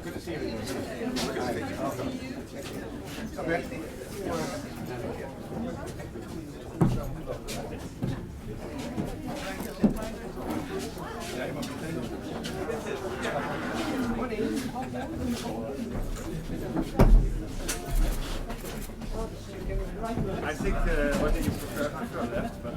Good to see you. I think what do you prefer to left, but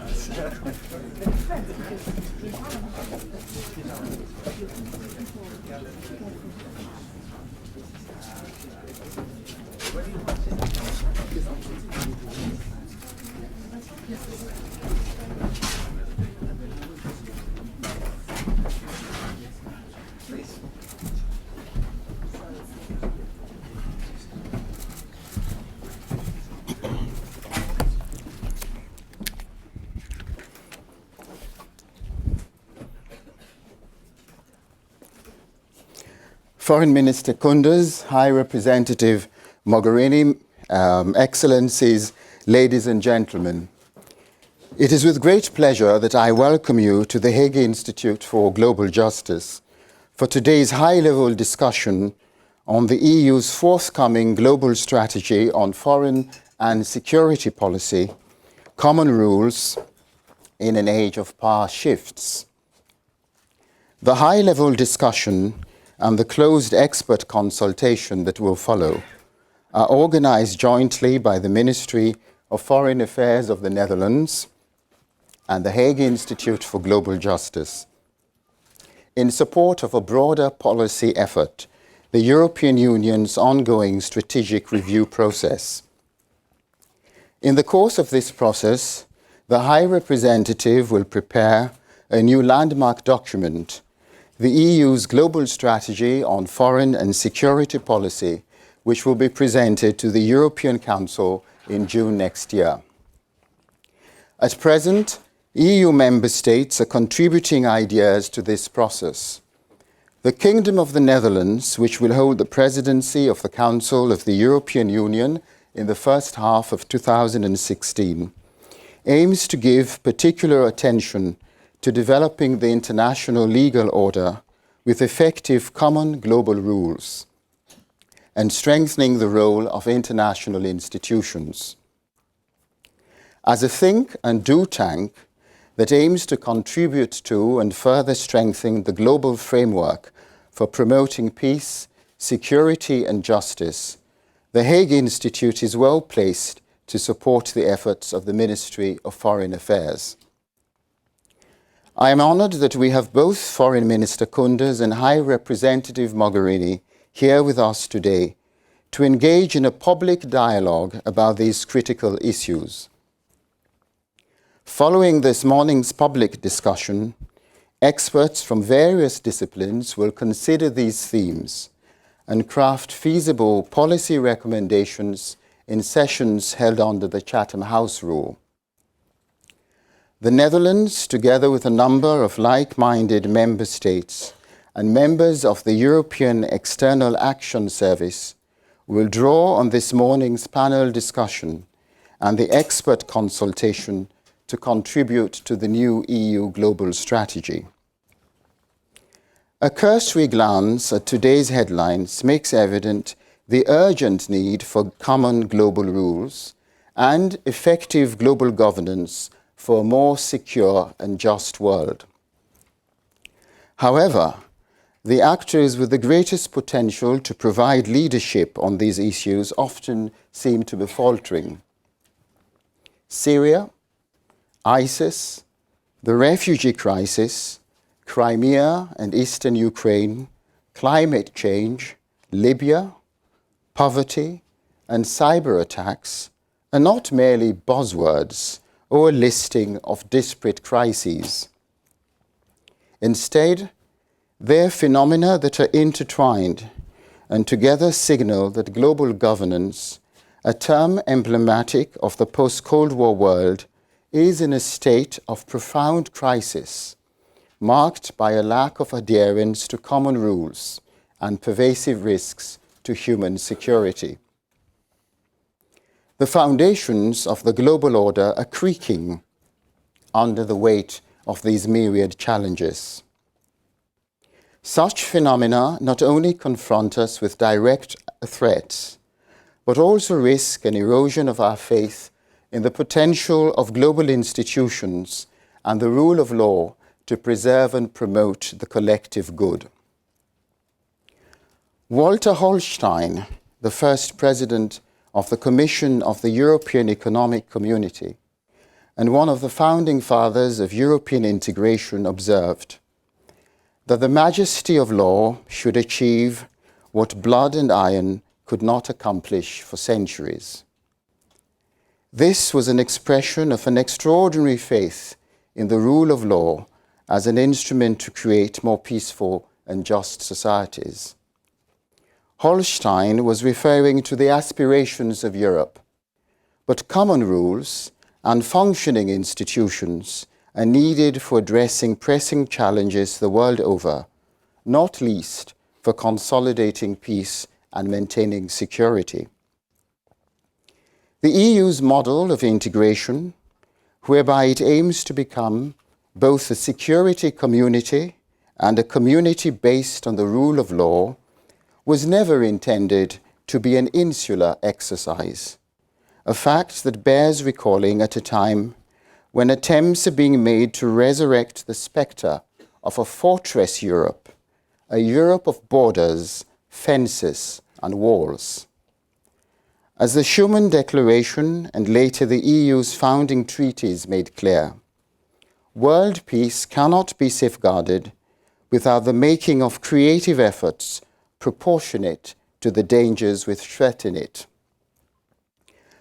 Foreign Minister Koenders, High Representative Mogherini, Excellencies, ladies and gentlemen. It is with great pleasure that I welcome you to the Hague Institute for Global Justice for today's high-level discussion on the EU's forthcoming global strategy on foreign and security policy, common rules in an age of power shifts. The high-level discussion and the closed expert consultation that will follow are organized jointly by the Ministry of Foreign Affairs of the Netherlands and the Hague Institute for Global Justice in support of a broader policy effort, the European Union's ongoing strategic review process. In the course of this process, the High Representative will prepare a new landmark document, the EU's global strategy on foreign and security policy, which will be presented to the European Council in June next year. At present, EU member states are contributing ideas to this process. The Kingdom of the Netherlands, which will hold the presidency of the Council of the European Union in the first half of 2016, aims to give particular attention to developing the international legal order with effective common global rules and strengthening the role of international institutions. As a think and do tank that aims to contribute to and further strengthen the global framework for promoting peace, security and justice, the Hague Institute is well placed to support the efforts of the Ministry of Foreign Affairs. I am honored that we have both Foreign Minister Koenders and High Representative Mogherini here with us today to engage in a public dialogue about these critical issues. Following this morning's public discussion, experts from various disciplines will consider these themes and craft feasible policy recommendations in sessions held under the Chatham House Rule. The Netherlands, together with a number of like-minded member states and members of the European External Action Service, will draw on this morning's panel discussion and the expert consultation to contribute to the new EU global strategy. A cursory glance at today's headlines makes evident the urgent need for common global rules and effective global governance for a more secure and just world. However, the actors with the greatest potential to provide leadership on these issues often seem to be faltering. Syria, ISIS, the refugee crisis, Crimea and eastern Ukraine, climate change, Libya, poverty, and cyber attacks are not merely buzzwords or a listing of disparate crises. Instead, they're phenomena that are intertwined and together signal that global governance, a term emblematic of the post-Cold War world, is in a state of profound crisis, marked by a lack of adherence to common rules and pervasive risks to human security. The foundations of the global order are creaking under the weight of these myriad challenges. Such phenomena not only confront us with direct threats, but also risk an erosion of our faith in the potential of global institutions and the rule of law to preserve and promote the collective good. Walter Holstein, the first president of the Commission of the European Economic Community and one of the founding fathers of European integration, observed that the majesty of law should achieve what blood and iron could not accomplish for centuries. This was an expression of an extraordinary faith in the rule of law as an instrument to create more peaceful and just societies. Holstein was referring to the aspirations of Europe, but common rules and functioning institutions are needed for addressing pressing challenges the world over, not least for consolidating peace and maintaining security. The EU's model of integration, whereby it aims to become both a security community and a community based on the rule of law, was never intended to be an insular exercise, a fact that bears recalling at a time when attempts are being made to resurrect the spectre of a fortress Europe, a Europe of borders, fences, and walls. As the Schuman Declaration and later the EU's founding treaties made clear, world peace cannot be safeguarded without the making of creative efforts proportionate to the dangers which threaten it.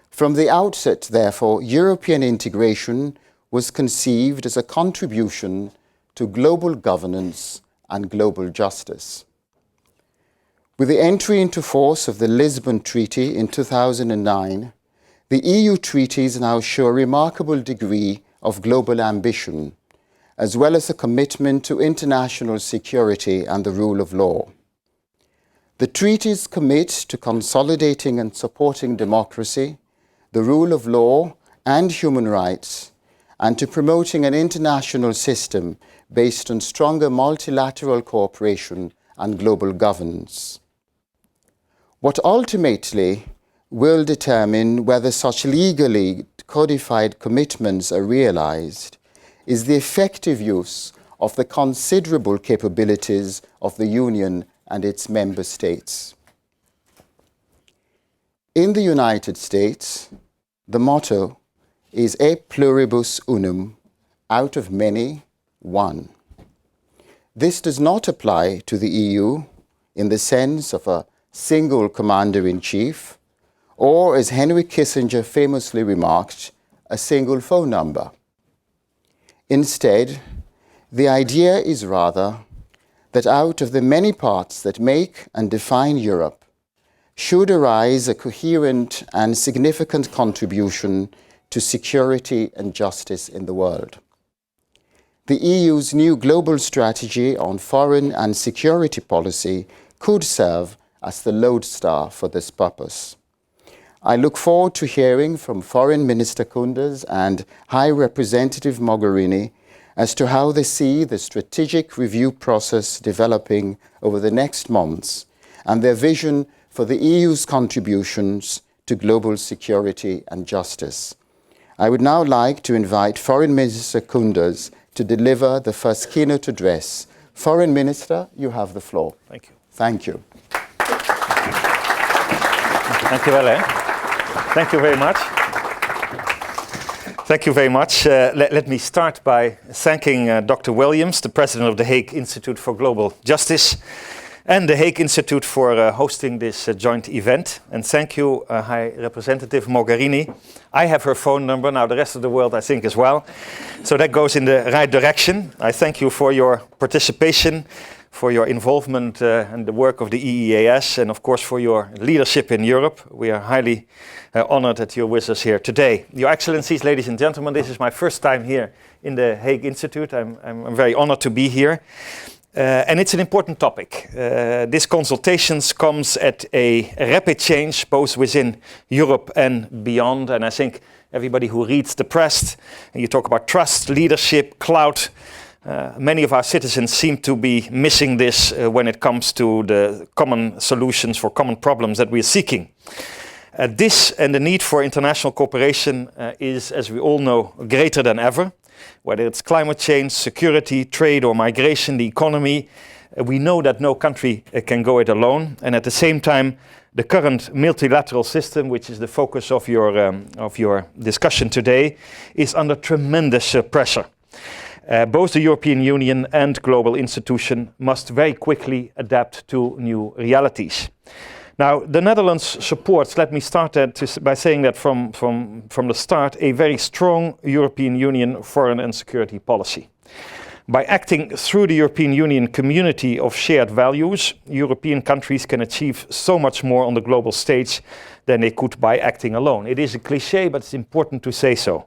From the outset, therefore, European integration was conceived as a contribution to global governance and global justice. With the entry into force of the Lisbon Treaty in 2009, the EU treaties now show a remarkable degree of global ambition, as well as a commitment to international security and the rule of law. The treaties commit to consolidating and supporting democracy, the rule of law and human rights, and to promoting an international system based on stronger multilateral cooperation and global governance. What ultimately will determine whether such legally codified commitments are realized is the effective use of the considerable capabilities of the Union and its member states. In the United States, the motto is E pluribus unum, out of many, one. This does not apply to the EU in the sense of a single commander-in-chief, or, as Henry Kissinger famously remarked, a single phone number. Instead, the idea is rather that out of the many parts that make and define Europe should arise a coherent and significant contribution to security and justice in the world. The EU's new global strategy on foreign and security policy could serve as the lodestar for this purpose. I look forward to hearing from Foreign Minister Koenders and High Representative Mogherini as to how they see the strategic review process developing over the next months and their vision for the EU's contributions to global security and justice. I would now like to invite Foreign Minister Koenders to deliver the first keynote address. Foreign Minister, you have the floor. Thank you. Thank you. Thank you, well, Thank you very much. Thank you very much. Let me start by thanking Dr. Williams, the president of the Hague Institute for Global Justice, and the Hague Institute for hosting this joint event. And thank you, High Representative Mogherini. I have her phone number, now the rest of the world I think as well. So that goes in the right direction. I thank you for your participation, for your involvement in the work of the EEAS, and of course for your leadership in Europe. We are highly honored that you're with us here today. Your Excellencies, ladies and gentlemen, this is my first time here in the Hague Institute. I'm very honored to be here. And it's an important topic. This consultations comes at a rapid change, both within Europe and beyond. And I think everybody who reads the press, and you talk about trust, leadership, cloud, Many of our citizens seem to be missing this when it comes to the common solutions for common problems that we are seeking. This and the need for international cooperation is, as we all know, greater than ever. Whether it's climate change, security, trade or migration, the economy, we know that no country can go it alone. And at the same time, the current multilateral system, which is the focus of your discussion today, is under tremendous pressure. Both the European Union and global institutions must very quickly adapt to new realities. Now, the Netherlands supports, let me start by saying that from the start, a very strong European Union foreign and security policy. By acting through the European Union community of shared values, European countries can achieve so much more on the global stage than they could by acting alone. It is a cliché, but it's important to say so.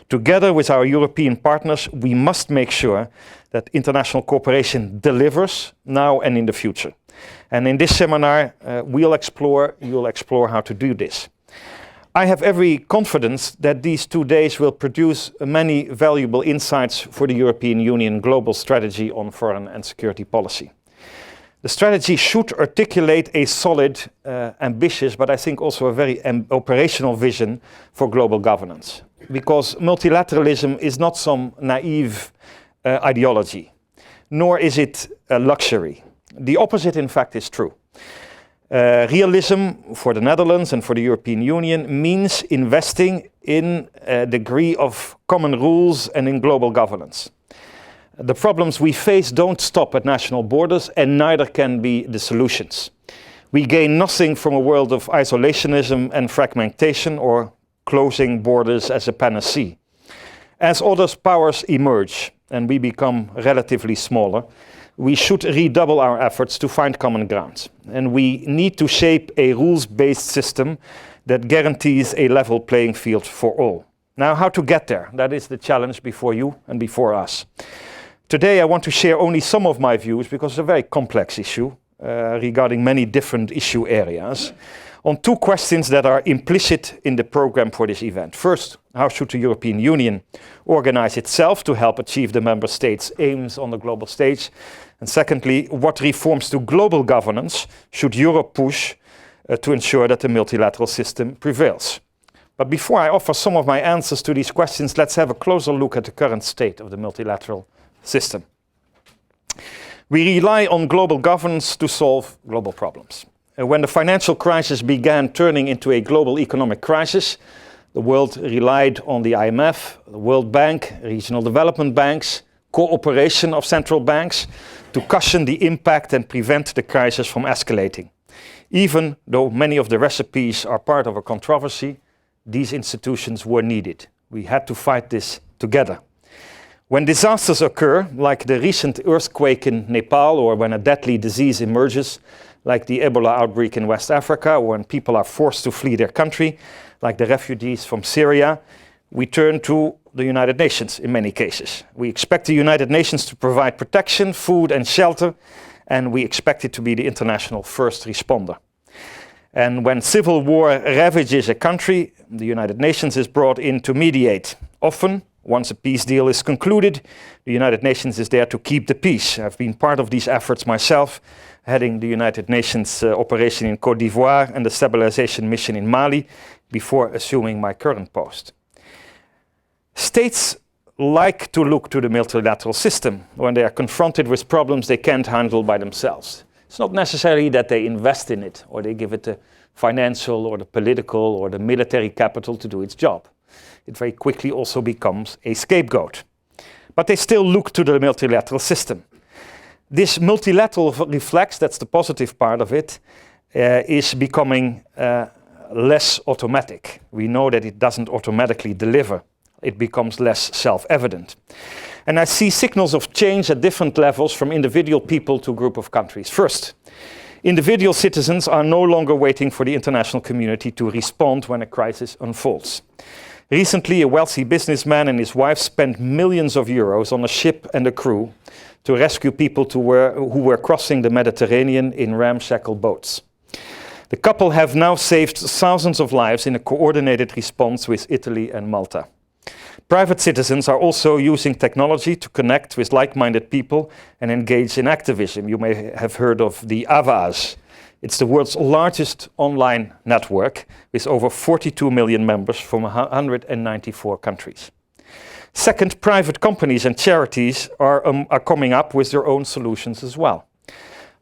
Together with our European partners, we must make sure that international cooperation delivers now and in the future. And in this seminar, you'll explore how to do this. I have every confidence that these 2 days will produce many valuable insights for the European Union global strategy on foreign and security policy. The strategy should articulate a solid, ambitious, but I think also a very operational vision for global governance. Because multilateralism is not some naive ideology, nor is it a luxury. The opposite, in fact, is true. Realism for the Netherlands and for the European Union means investing in a degree of common rules and in global governance. The problems we face don't stop at national borders, and neither can be the solutions. We gain nothing from a world of isolationism and fragmentation or closing borders as a panacea. As other powers emerge and we become relatively smaller, we should redouble our efforts to find common ground. And we need to shape a rules-based system that guarantees a level playing field for all. Now, how to get there? That is the challenge before you and before us. Today, I want to share only some of my views because it's a very complex issue regarding many different issue areas on 2 questions that are implicit in the program for this event. First, how should the European Union organize itself to help achieve the member states' aims on the global stage? And secondly, what reforms to global governance should Europe push to ensure that the multilateral system prevails? But before I offer some of my answers to these questions, let's have a closer look at the current state of the multilateral system. We rely on global governance to solve global problems. When the financial crisis began turning into a global economic crisis, the world relied on the IMF, the World Bank, regional development banks, cooperation of central banks to cushion the impact and prevent the crisis from escalating. Even though many of the recipes are part of a controversy, these institutions were needed. We had to fight this together. When disasters occur, like the recent earthquake in Nepal, or when a deadly disease emerges, like the Ebola outbreak in West Africa, or when people are forced to flee their country, like the refugees from Syria, we turn to the United Nations in many cases. We expect the United Nations to provide protection, food and shelter, and we expect it to be the international first responder. And when civil war ravages a country, the United Nations is brought in to mediate. Often, once a peace deal is concluded, the United Nations is there to keep the peace. I've been part of these efforts myself, heading the United Nations operation in Côte d'Ivoire and the stabilization mission in Mali before assuming my current post. States like to look to the multilateral system when they are confronted with problems they can't handle by themselves. It's not necessarily that they invest in it or they give it the financial or the political or the military capital to do its job. It very quickly also becomes a scapegoat. But they still look to the multilateral system. This multilateral reflex, that's the positive part of it, is becoming less automatic. We know that it doesn't automatically deliver. It becomes less self-evident. And I see signals of change at different levels from individual people to a group of countries. First, individual citizens are no longer waiting for the international community to respond when a crisis unfolds. Recently, a wealthy businessman and his wife spent millions of euros on a ship and a crew to rescue people who were crossing the Mediterranean in ramshackle boats. The couple have now saved thousands of lives in a coordinated response with Italy and Malta. Private citizens are also using technology to connect with like-minded people and engage in activism. You may have heard of the AVAs. It's the world's largest online network with over 42 million members from 194 countries. Second, private companies and charities are coming up with their own solutions as well.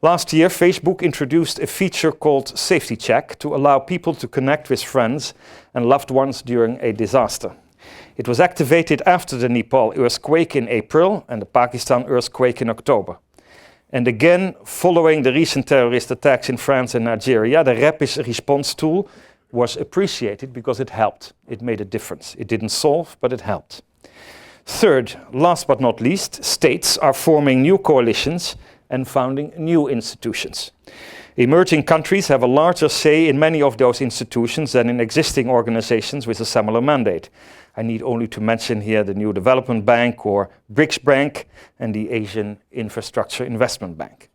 Last year, Facebook introduced a feature called Safety Check to allow people to connect with friends and loved ones during a disaster. It was activated after the Nepal earthquake in April and the Pakistan earthquake in October. And again, following the recent terrorist attacks in France and Nigeria, the rapid response tool was appreciated because it helped. It made a difference. It didn't solve, but it helped. Third, last but not least, states are forming new coalitions and founding new institutions. Emerging countries have a larger say in many of those institutions than in existing organizations with a similar mandate. I need only to mention here the New Development Bank or BRICS Bank and the Asian Infrastructure Investment Bank.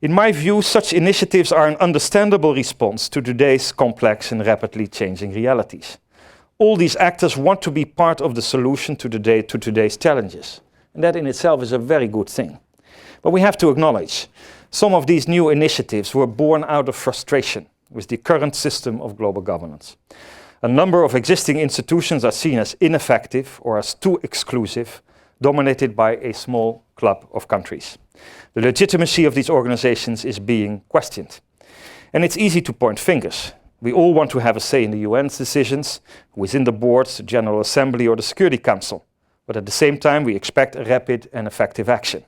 In my view, such initiatives are an understandable response to today's complex and rapidly changing realities. All these actors want to be part of the solution to today's challenges. And that in itself is a very good thing. But we have to acknowledge, some of these new initiatives were born out of frustration with the current system of global governance. A number of existing institutions are seen as ineffective or as too exclusive, dominated by a small club of countries. The legitimacy of these organizations is being questioned. And it's easy to point fingers. We all want to have a say in the UN's decisions, within the boards, the General Assembly or the Security Council. But at the same time, we expect rapid and effective action.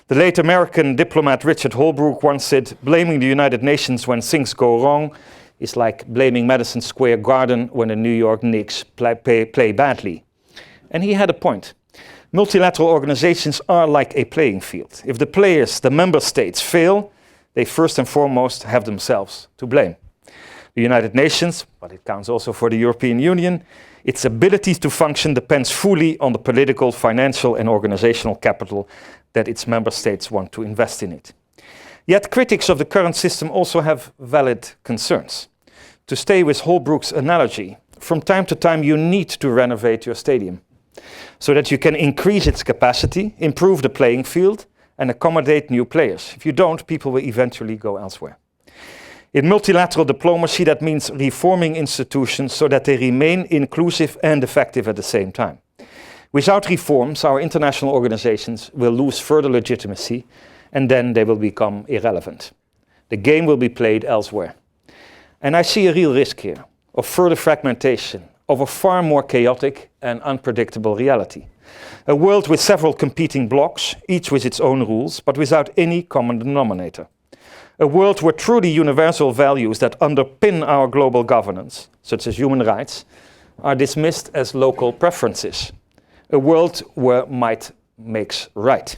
The late American diplomat Richard Holbrooke once said, blaming the United Nations when things go wrong is like blaming Madison Square Garden when the New York Knicks play badly. And he had a point. Multilateral organizations are like a playing field. If the players, the member states, fail, they first and foremost have themselves to blame. The United Nations, but it counts also for the European Union, its ability to function depends fully on the political, financial and organizational capital that its member states want to invest in it. Yet critics of the current system also have valid concerns. To stay with Holbrooke's analogy, from time to time you need to renovate your stadium so that you can increase its capacity, improve the playing field and accommodate new players. If you don't, people will eventually go elsewhere. In multilateral diplomacy, that means reforming institutions so that they remain inclusive and effective at the same time. Without reforms, our international organizations will lose further legitimacy and then they will become irrelevant. The game will be played elsewhere. And I see a real risk here of further fragmentation, of a far more chaotic and unpredictable reality. A world with several competing blocks, each with its own rules, but without any common denominator. A world where truly universal values that underpin our global governance, such as human rights, are dismissed as local preferences. A world where might makes right.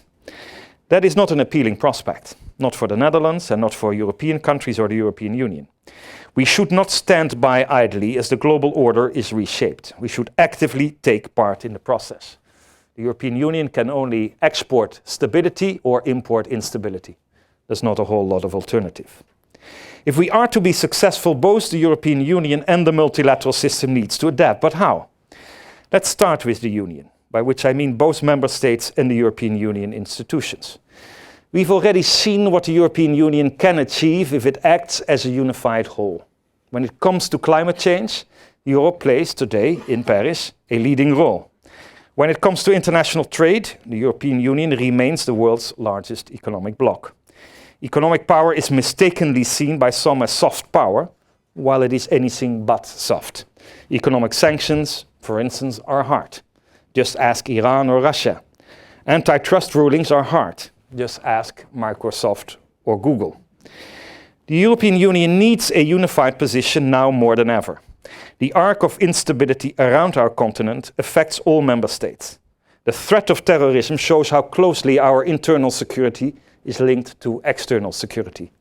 That is not an appealing prospect, not for the Netherlands and not for European countries or the European Union. We should not stand by idly as the global order is reshaped. We should actively take part in the process. The European Union can only export stability or import instability. There's not a whole lot of alternative. If we are to be successful, both the European Union and the multilateral system needs to adapt. But how? Let's start with the Union, by which I mean both member states and the European Union institutions. We've already seen what the European Union can achieve if it acts as a unified whole. When it comes to climate change, Europe plays today, in Paris, a leading role. When it comes to international trade, the European Union remains the world's largest economic bloc. Economic power is mistakenly seen by some as soft power, while it is anything but soft. Economic sanctions, for instance, are hard. Just ask Iran or Russia. Antitrust rulings are hard. Just ask Microsoft or Google. The European Union needs a unified position now more than ever. The arc of instability around our continent affects all member states. The threat of terrorism shows how closely our internal security is linked to external security.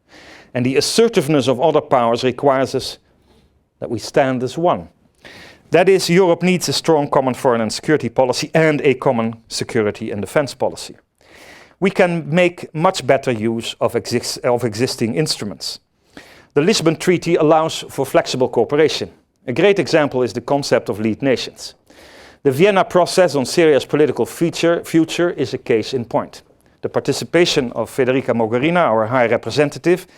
And the assertiveness of other powers requires us that we stand as one. That is, Europe needs a strong common foreign and security policy and a common security and defense policy. We can make much better use of existing instruments. The Lisbon Treaty allows for flexible cooperation. A great example is the concept of lead nations. The Vienna process on Syria's political future is a case in point. The participation of Federica Mogherini, our High Representative,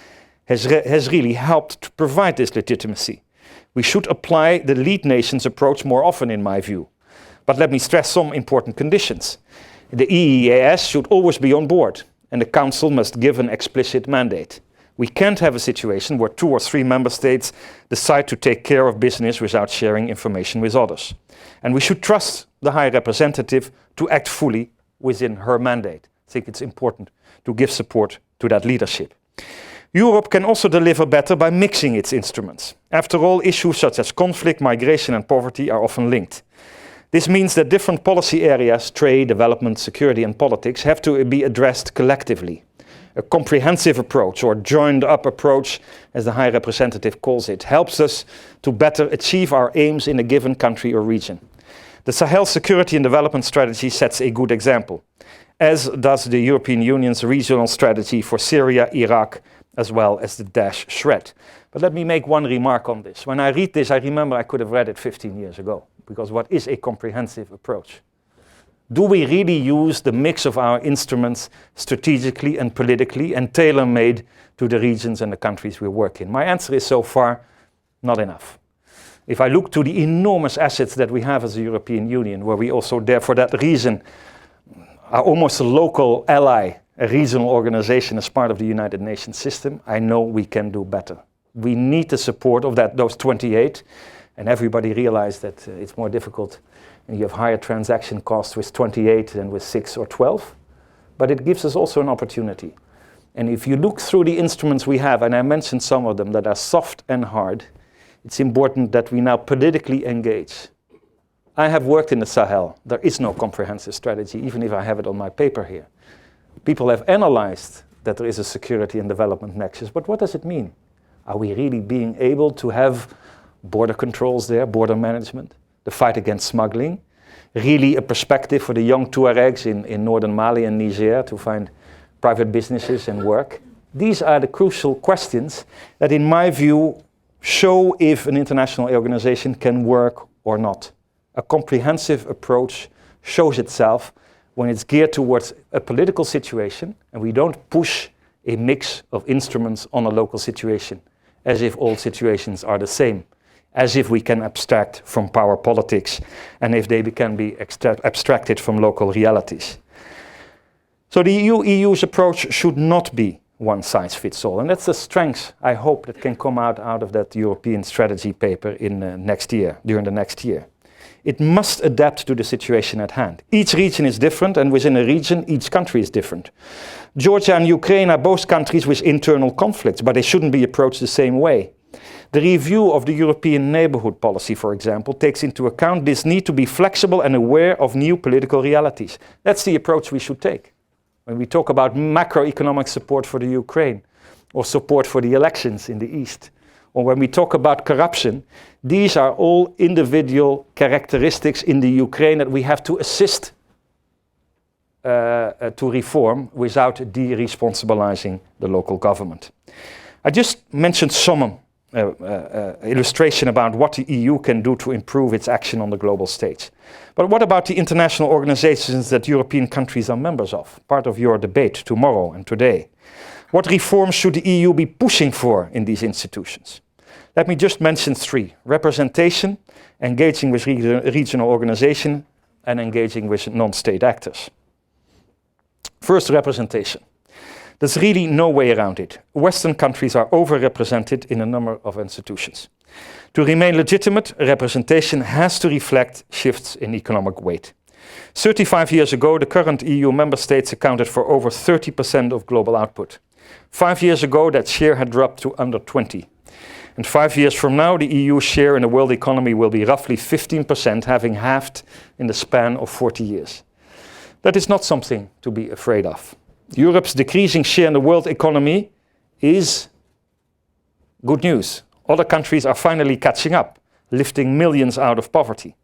has really helped to provide this legitimacy. We should apply the lead nations approach more often, in my view. But let me stress some important conditions. The EEAS should always be on board, and the Council must give an explicit mandate. We can't have a situation where 2 or 3 member states decide to take care of business without sharing information with others. And we should trust the High Representative to act fully within her mandate. I think it's important to give support to that leadership. Europe can also deliver better by mixing its instruments. After all, issues such as conflict, migration and poverty are often linked. This means that different policy areas, trade, development, security and politics, have to be addressed collectively. A comprehensive approach, or joined-up approach, as the High Representative calls it, helps us to better achieve our aims in a given country or region. The Sahel Security and Development Strategy sets a good example, as does the European Union's regional strategy for Syria, Iraq, as well as the Daesh threat. But let me make one remark on this. When I read this, I remember I could have read it 15 years ago, because what is a comprehensive approach? Do we really use the mix of our instruments strategically and politically and tailor-made to the regions and the countries we work in? My answer is so far, not enough. If I look to the enormous assets that we have as a European Union, where we also, for that reason, are almost a local ally, a regional organization as part of the United Nations system, I know we can do better. We need the support of those 28, and everybody realized that it's more difficult and you have higher transaction costs with 28 than with 6 or 12. But it gives us also an opportunity. And if you look through the instruments we have, and I mentioned some of them that are soft and hard, it's important that we now politically engage. I have worked in the Sahel. There is no comprehensive strategy, even if I have it on my paper here. People have analyzed that there is a security and development nexus, but what does it mean? Are we really being able to have border controls there, border management, the fight against smuggling, really a perspective for the young Tuaregs in northern Mali and Niger to find private businesses and work? These are the crucial questions that, in my view, show if an international organization can work or not. A comprehensive approach shows itself when it's geared towards a political situation and we don't push a mix of instruments on a local situation, as if all situations are the same, as if we can abstract from power politics and if they can be abstracted from local realities. So the EU's approach should not be one size fits all, and that's the strength I hope that can come out of that European strategy paper in during the next year. It must adapt to the situation at hand. Each region is different, and within a region, each country is different. Georgia and Ukraine are both countries with internal conflicts, but they shouldn't be approached the same way. The review of the European neighbourhood policy, for example, takes into account this need to be flexible and aware of new political realities. That's the approach we should take. When we talk about macroeconomic support for the Ukraine, or support for the elections in the East, or when we talk about corruption, these are all individual characteristics in the Ukraine that we have to assist to reform without de-responsibilizing the local government. I just mentioned some illustration about what the EU can do to improve its action on the global stage. But what about the international organizations that European countries are members of? Part of your debate tomorrow and today. What reforms should the EU be pushing for in these institutions? Let me just mention 3. Representation, engaging with regional organization, and engaging with non-state actors. First, representation. There's really no way around it. Western countries are overrepresented in a number of institutions. To remain legitimate, representation has to reflect shifts in economic weight. 35 years ago, the current EU member states accounted for over 30% of global output. 5 years ago, that share had dropped to under 20%. And 5 years from now, the EU share in the world economy will be roughly 15%, having halved in the span of 40 years. That is not something to be afraid of. Europe's decreasing share in the world economy is good news. Other countries are finally catching up, lifting millions out of poverty.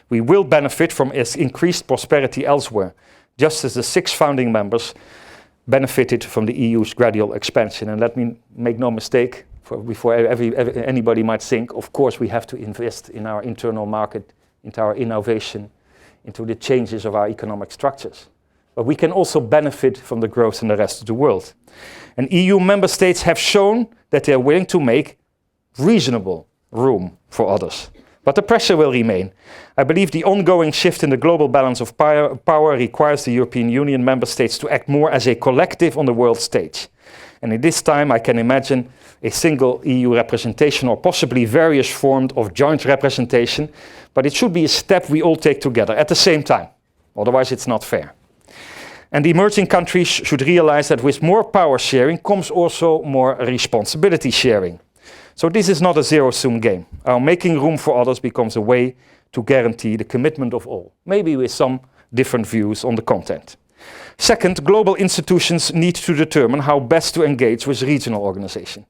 We will benefit from increased prosperity elsewhere, just as the 6 founding members benefited from the EU's gradual expansion. And let me make no mistake, before anybody might think, of course we have to invest in our internal market, into our innovation, into the changes of our economic structures. But we can also benefit from the growth in the rest of the world. And EU member states have shown that they are willing to make reasonable room for others. But the pressure will remain. I believe the ongoing shift in the global balance of power requires the European Union member states to act more as a collective on the world stage. And in this time, I can imagine a single EU representation or possibly various forms of joint representation, but it should be a step we all take together at the same time. Otherwise, it's not fair. And the emerging countries should realize that with more power sharing comes also more responsibility sharing. So this is not a zero-sum game. Our making room for others becomes a way to guarantee the commitment of all, maybe with some different views on the content. Second, global institutions need to determine how best to engage with regional organization.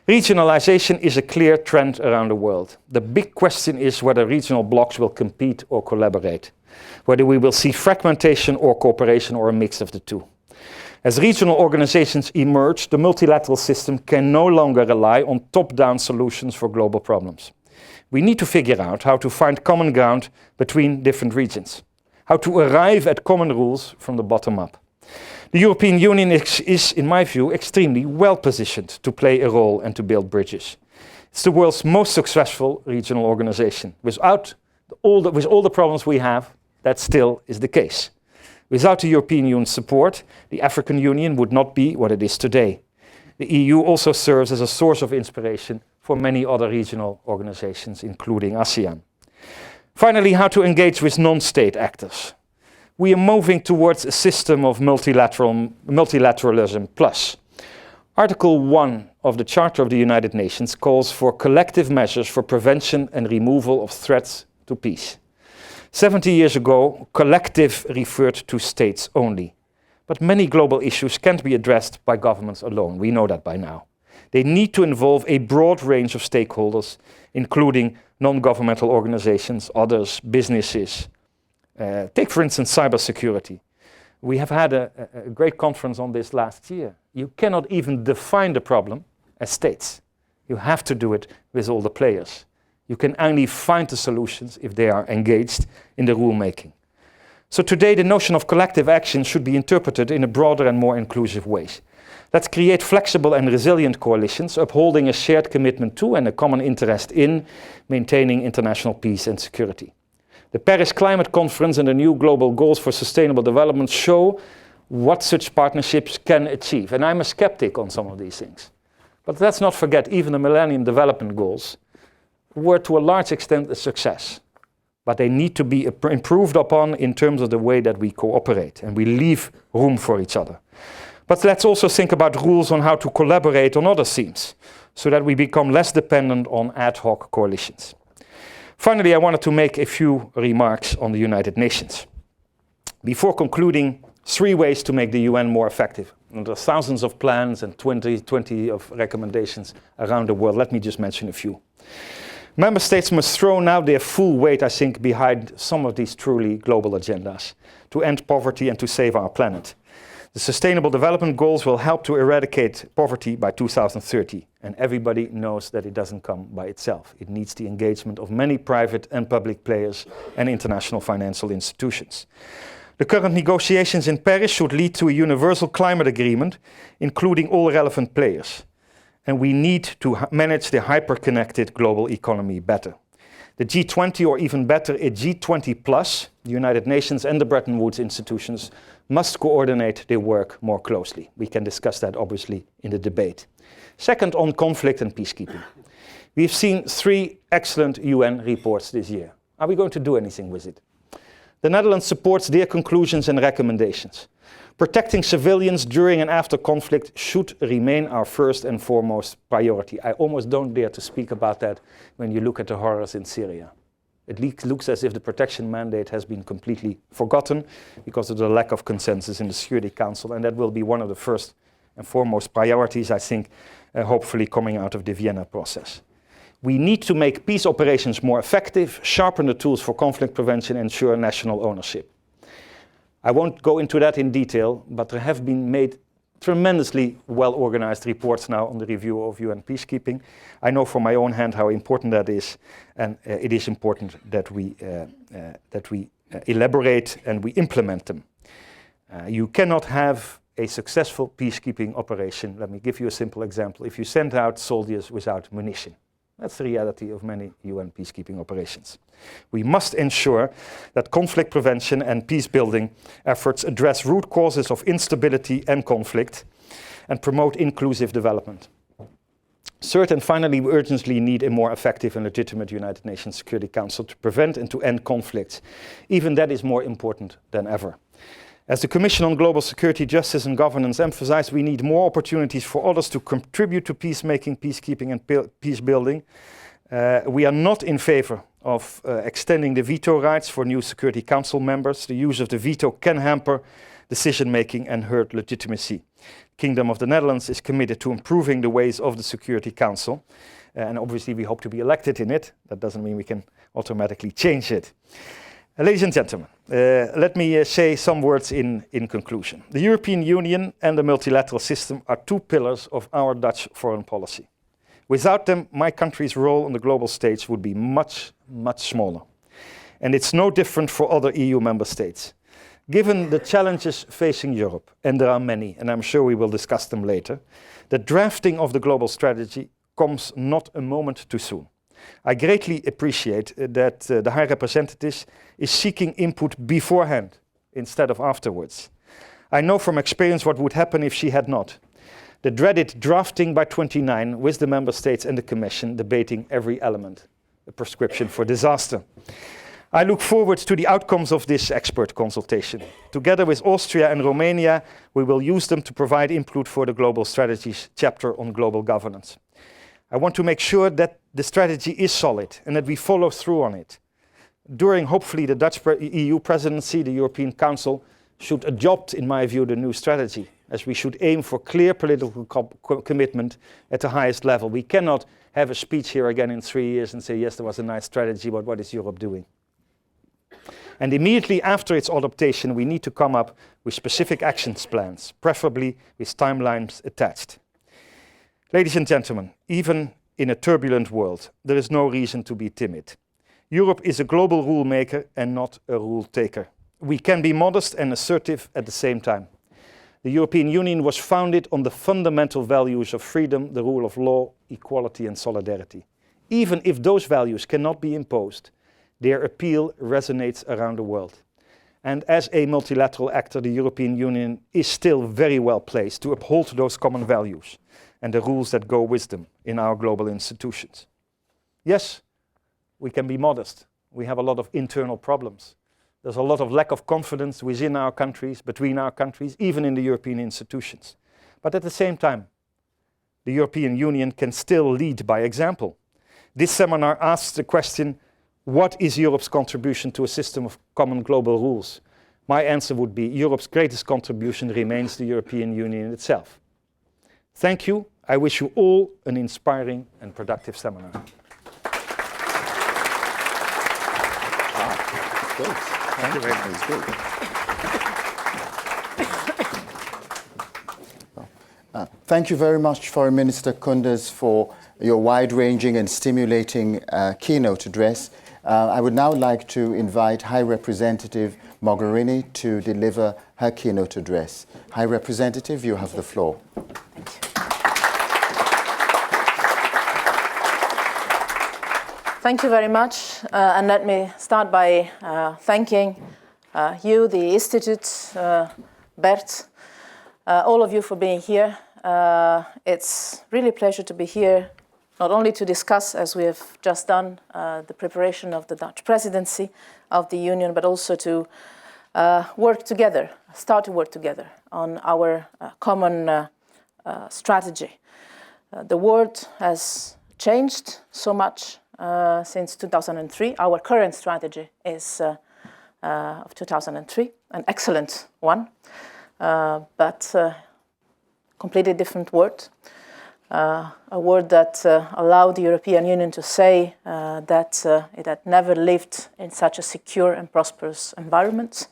Regionalization is a clear trend around the world. The big question is whether regional blocs will compete or collaborate, whether we will see fragmentation or cooperation or a mix of the two. As regional organizations emerge, the multilateral system can no longer rely on top-down solutions for global problems. We need to figure out how to find common ground between different regions, how to arrive at common rules from the bottom up. The European Union is, in my view, extremely well positioned to play a role and to build bridges. It's the world's most successful regional organization. With all the problems we have, that still is the case. Without the European Union's support, the African Union would not be what it is today. The EU also serves as a source of inspiration for many other regional organizations, including ASEAN. Finally, how to engage with non-state actors. We are moving towards a system of multilateralism plus. Article 1 of the Charter of the United Nations calls for collective measures for prevention and removal of threats to peace. 70 years ago, collective referred to states only. But many global issues can't be addressed by governments alone. We know that by now. They need to involve a broad range of stakeholders, including non-governmental organizations, others, businesses. Take, for instance, cybersecurity. We have had a great conference on this last year. You cannot even define the problem as states. You have to do it with all the players. You can only find the solutions if they are engaged in the rulemaking. So today the notion of collective action should be interpreted in a broader and more inclusive way. Let's create flexible and resilient coalitions, upholding a shared commitment to and a common interest in maintaining international peace and security. The Paris Climate Conference and the new global goals for sustainable development show what such partnerships can achieve. And I'm a skeptic on some of these things. But let's not forget, even the Millennium Development Goals were to a large extent a success. But they need to be improved upon in terms of the way that we cooperate and we leave room for each other. But let's also think about rules on how to collaborate on other themes so that we become less dependent on ad hoc coalitions. Finally, I wanted to make a few remarks on the United Nations. Before concluding, 3 ways to make the UN more effective. And there are thousands of plans and 20 of recommendations around the world. Let me just mention a few. Member states must throw now their full weight, I think, behind some of these truly global agendas to end poverty and to save our planet. The Sustainable Development Goals will help to eradicate poverty by 2030. And everybody knows that it doesn't come by itself. It needs the engagement of many private and public players and international financial institutions. The current negotiations in Paris should lead to a universal climate agreement, including all relevant players. And we need to manage the hyper-connected global economy better. The G20, or even better, a G20 plus, the United Nations and the Bretton Woods institutions must coordinate their work more closely. We can discuss that obviously in the debate. Second, on conflict and peacekeeping. We've seen 3 excellent UN reports this year. Are we going to do anything with it? The Netherlands supports their conclusions and recommendations. Protecting civilians during and after conflict should remain our first and foremost priority. I almost don't dare to speak about that when you look at the horrors in Syria. It looks as if the protection mandate has been completely forgotten because of the lack of consensus in the Security Council, and that will be one of the first and foremost priorities, I think, hopefully coming out of the Vienna process. We need to make peace operations more effective, sharpen the tools for conflict prevention, and ensure national ownership. I won't go into that in detail, but there have been made tremendously well-organized reports now on the review of UN peacekeeping. I know from my own hand how important that is, and it is important that we elaborate, and we implement them. You cannot have a successful peacekeeping operation. Let me give you a simple example. If you send out soldiers without munition, that's the reality of many UN peacekeeping operations. We must ensure that conflict prevention and peace-building efforts address root causes of instability and conflict and promote inclusive development. Third and finally, we urgently need a more effective and legitimate United Nations Security Council to prevent and to end conflicts. Even that is more important than ever. As the Commission on Global Security, Justice and Governance emphasized, we need more opportunities for others to contribute to peacemaking, peacekeeping and peace building. We are not in favor of extending the veto rights for new Security Council members. The use of the veto can hamper decision-making and hurt legitimacy. Kingdom of the Netherlands is committed to improving the ways of the Security Council. And obviously we hope to be elected in it. That doesn't mean we can automatically change it. Ladies and gentlemen, let me say some words in conclusion. The European Union and the multilateral system are two pillars of our Dutch foreign policy. Without them, my country's role on the global stage would be much, much smaller. And it's no different for other EU member states. Given the challenges facing Europe, and there are many, and I'm sure we will discuss them later, the drafting of the global strategy comes not a moment too soon. I greatly appreciate that the High Representative is seeking input beforehand instead of afterwards. I know from experience what would happen if she had not. The dreaded drafting by 29 with the Member States and the Commission debating every element, a prescription for disaster. I look forward to the outcomes of this expert consultation. Together with Austria and Romania, we will use them to provide input for the Global Strategies chapter on global governance. I want to make sure that the strategy is solid and that we follow through on it. During, hopefully, the Dutch EU presidency, the European Council should adopt, in my view, the new strategy, as we should aim for clear political commitment at the highest level. We cannot have a speech here again in 3 years and say, yes, there was a nice strategy, but what is Europe doing? And immediately after its adoption, we need to come up with specific action plans, preferably with timelines attached. Ladies and gentlemen, even in a turbulent world, there is no reason to be timid. Europe is a global rule maker and not a rule taker. We can be modest and assertive at the same time. The European Union was founded on the fundamental values of freedom, the rule of law, equality and solidarity. Even if those values cannot be imposed, their appeal resonates around the world. And as a multilateral actor, the European Union is still very well placed to uphold those common values and the rules that go with them in our global institutions. Yes, we can be modest. We have a lot of internal problems. There's a lot of lack of confidence within our countries, between our countries, even in the European institutions. But at the same time, the European Union can still lead by example. This seminar asks the question, what is Europe's contribution to a system of common global rules? My answer would be Europe's greatest contribution remains the European Union itself. Thank you. I wish you all an inspiring and productive seminar. Thank you very much. Thank you very much, Foreign Minister Koenders, for your wide-ranging and stimulating keynote address. I would now like to invite High Representative Mogherini to deliver her keynote address. High Representative, you have the floor. Thank you very much, and let me start by thanking you, the Institute, Bert, all of you for being here. It's really a pleasure to be here, not only to discuss, as we have just done, the preparation of the Dutch presidency of the Union, but also to work together, start to work together on our common strategy. The world has changed so much since 2003. Our current strategy is of 2003, an excellent one, but completely different word. A word that allowed the European Union to say that it had never lived in such a secure and prosperous environment.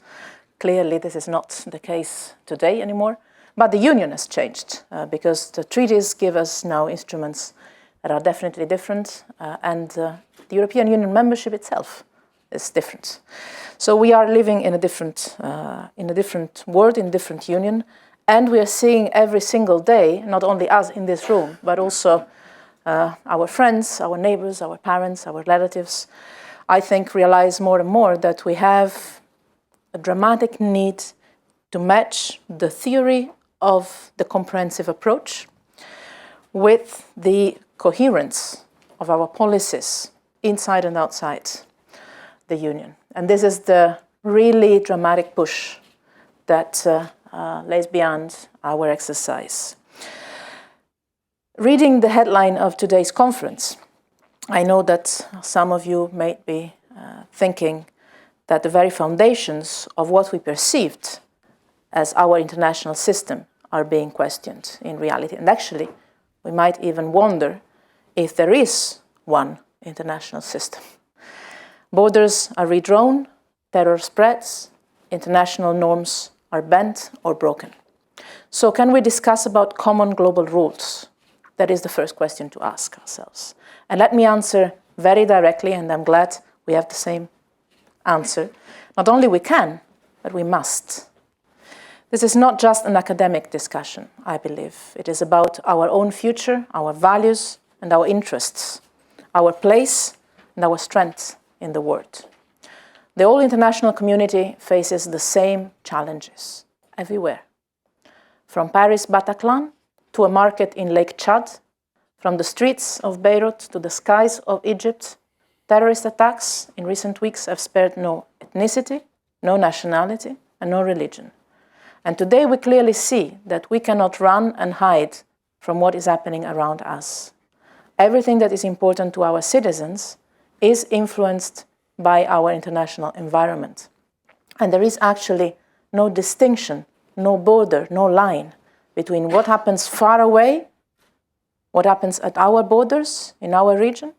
Clearly, this is not the case today anymore. But the Union has changed because the treaties give us now instruments that are definitely different, and the European Union membership itself is different. So we are living in a different world, in a different union, and we are seeing every single day, not only us in this room, but also our friends, our neighbors, our parents, our relatives, I think realize more and more that we have a dramatic need to match the theory of the comprehensive approach with the coherence of our policies inside and outside the Union. And this is the really dramatic push that lays beyond our exercise. Reading the headline of today's conference, I know that some of you may be thinking that the very foundations of what we perceived as our international system are being questioned in reality. And actually, we might even wonder if there is one international system. Borders are redrawn, terror spreads, international norms are bent or broken. So can we discuss about common global rules? That is the first question to ask ourselves. And let me answer very directly, and I'm glad we have the same answer. Not only we can, but we must. This is not just an academic discussion, I believe. It is about our own future, our values and our interests, our place and our strength in the world. The whole international community faces the same challenges everywhere. From Paris Bataclan to a market in Lake Chad, from the streets of Beirut to the skies of Egypt, terrorist attacks in recent weeks have spared no ethnicity, no nationality, and no religion. And today we clearly see that we cannot run and hide from what is happening around us. Everything that is important to our citizens is influenced by our international environment. And there is actually no distinction, no border, no line between what happens far away, what happens at our borders in our region,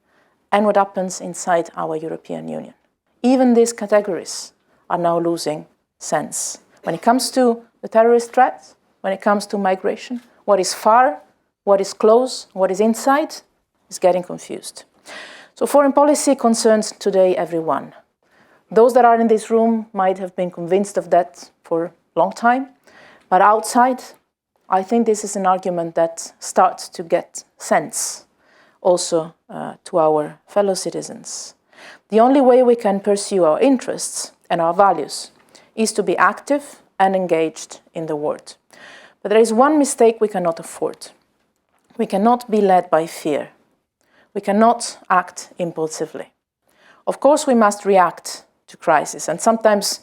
and what happens inside our European Union. Even these categories are now losing sense. When it comes to the terrorist threat, when it comes to migration, what is far, what is close, what is inside, is getting confused. So foreign policy concerns today everyone. Those that are in this room might have been convinced of that for a long time, but outside, I think this is an argument that starts to get sense also to our fellow citizens. The only way we can pursue our interests and our values is to be active and engaged in the world. But there is one mistake we cannot afford. We cannot be led by fear. We cannot act impulsively. Of course, we must react to crisis, and sometimes,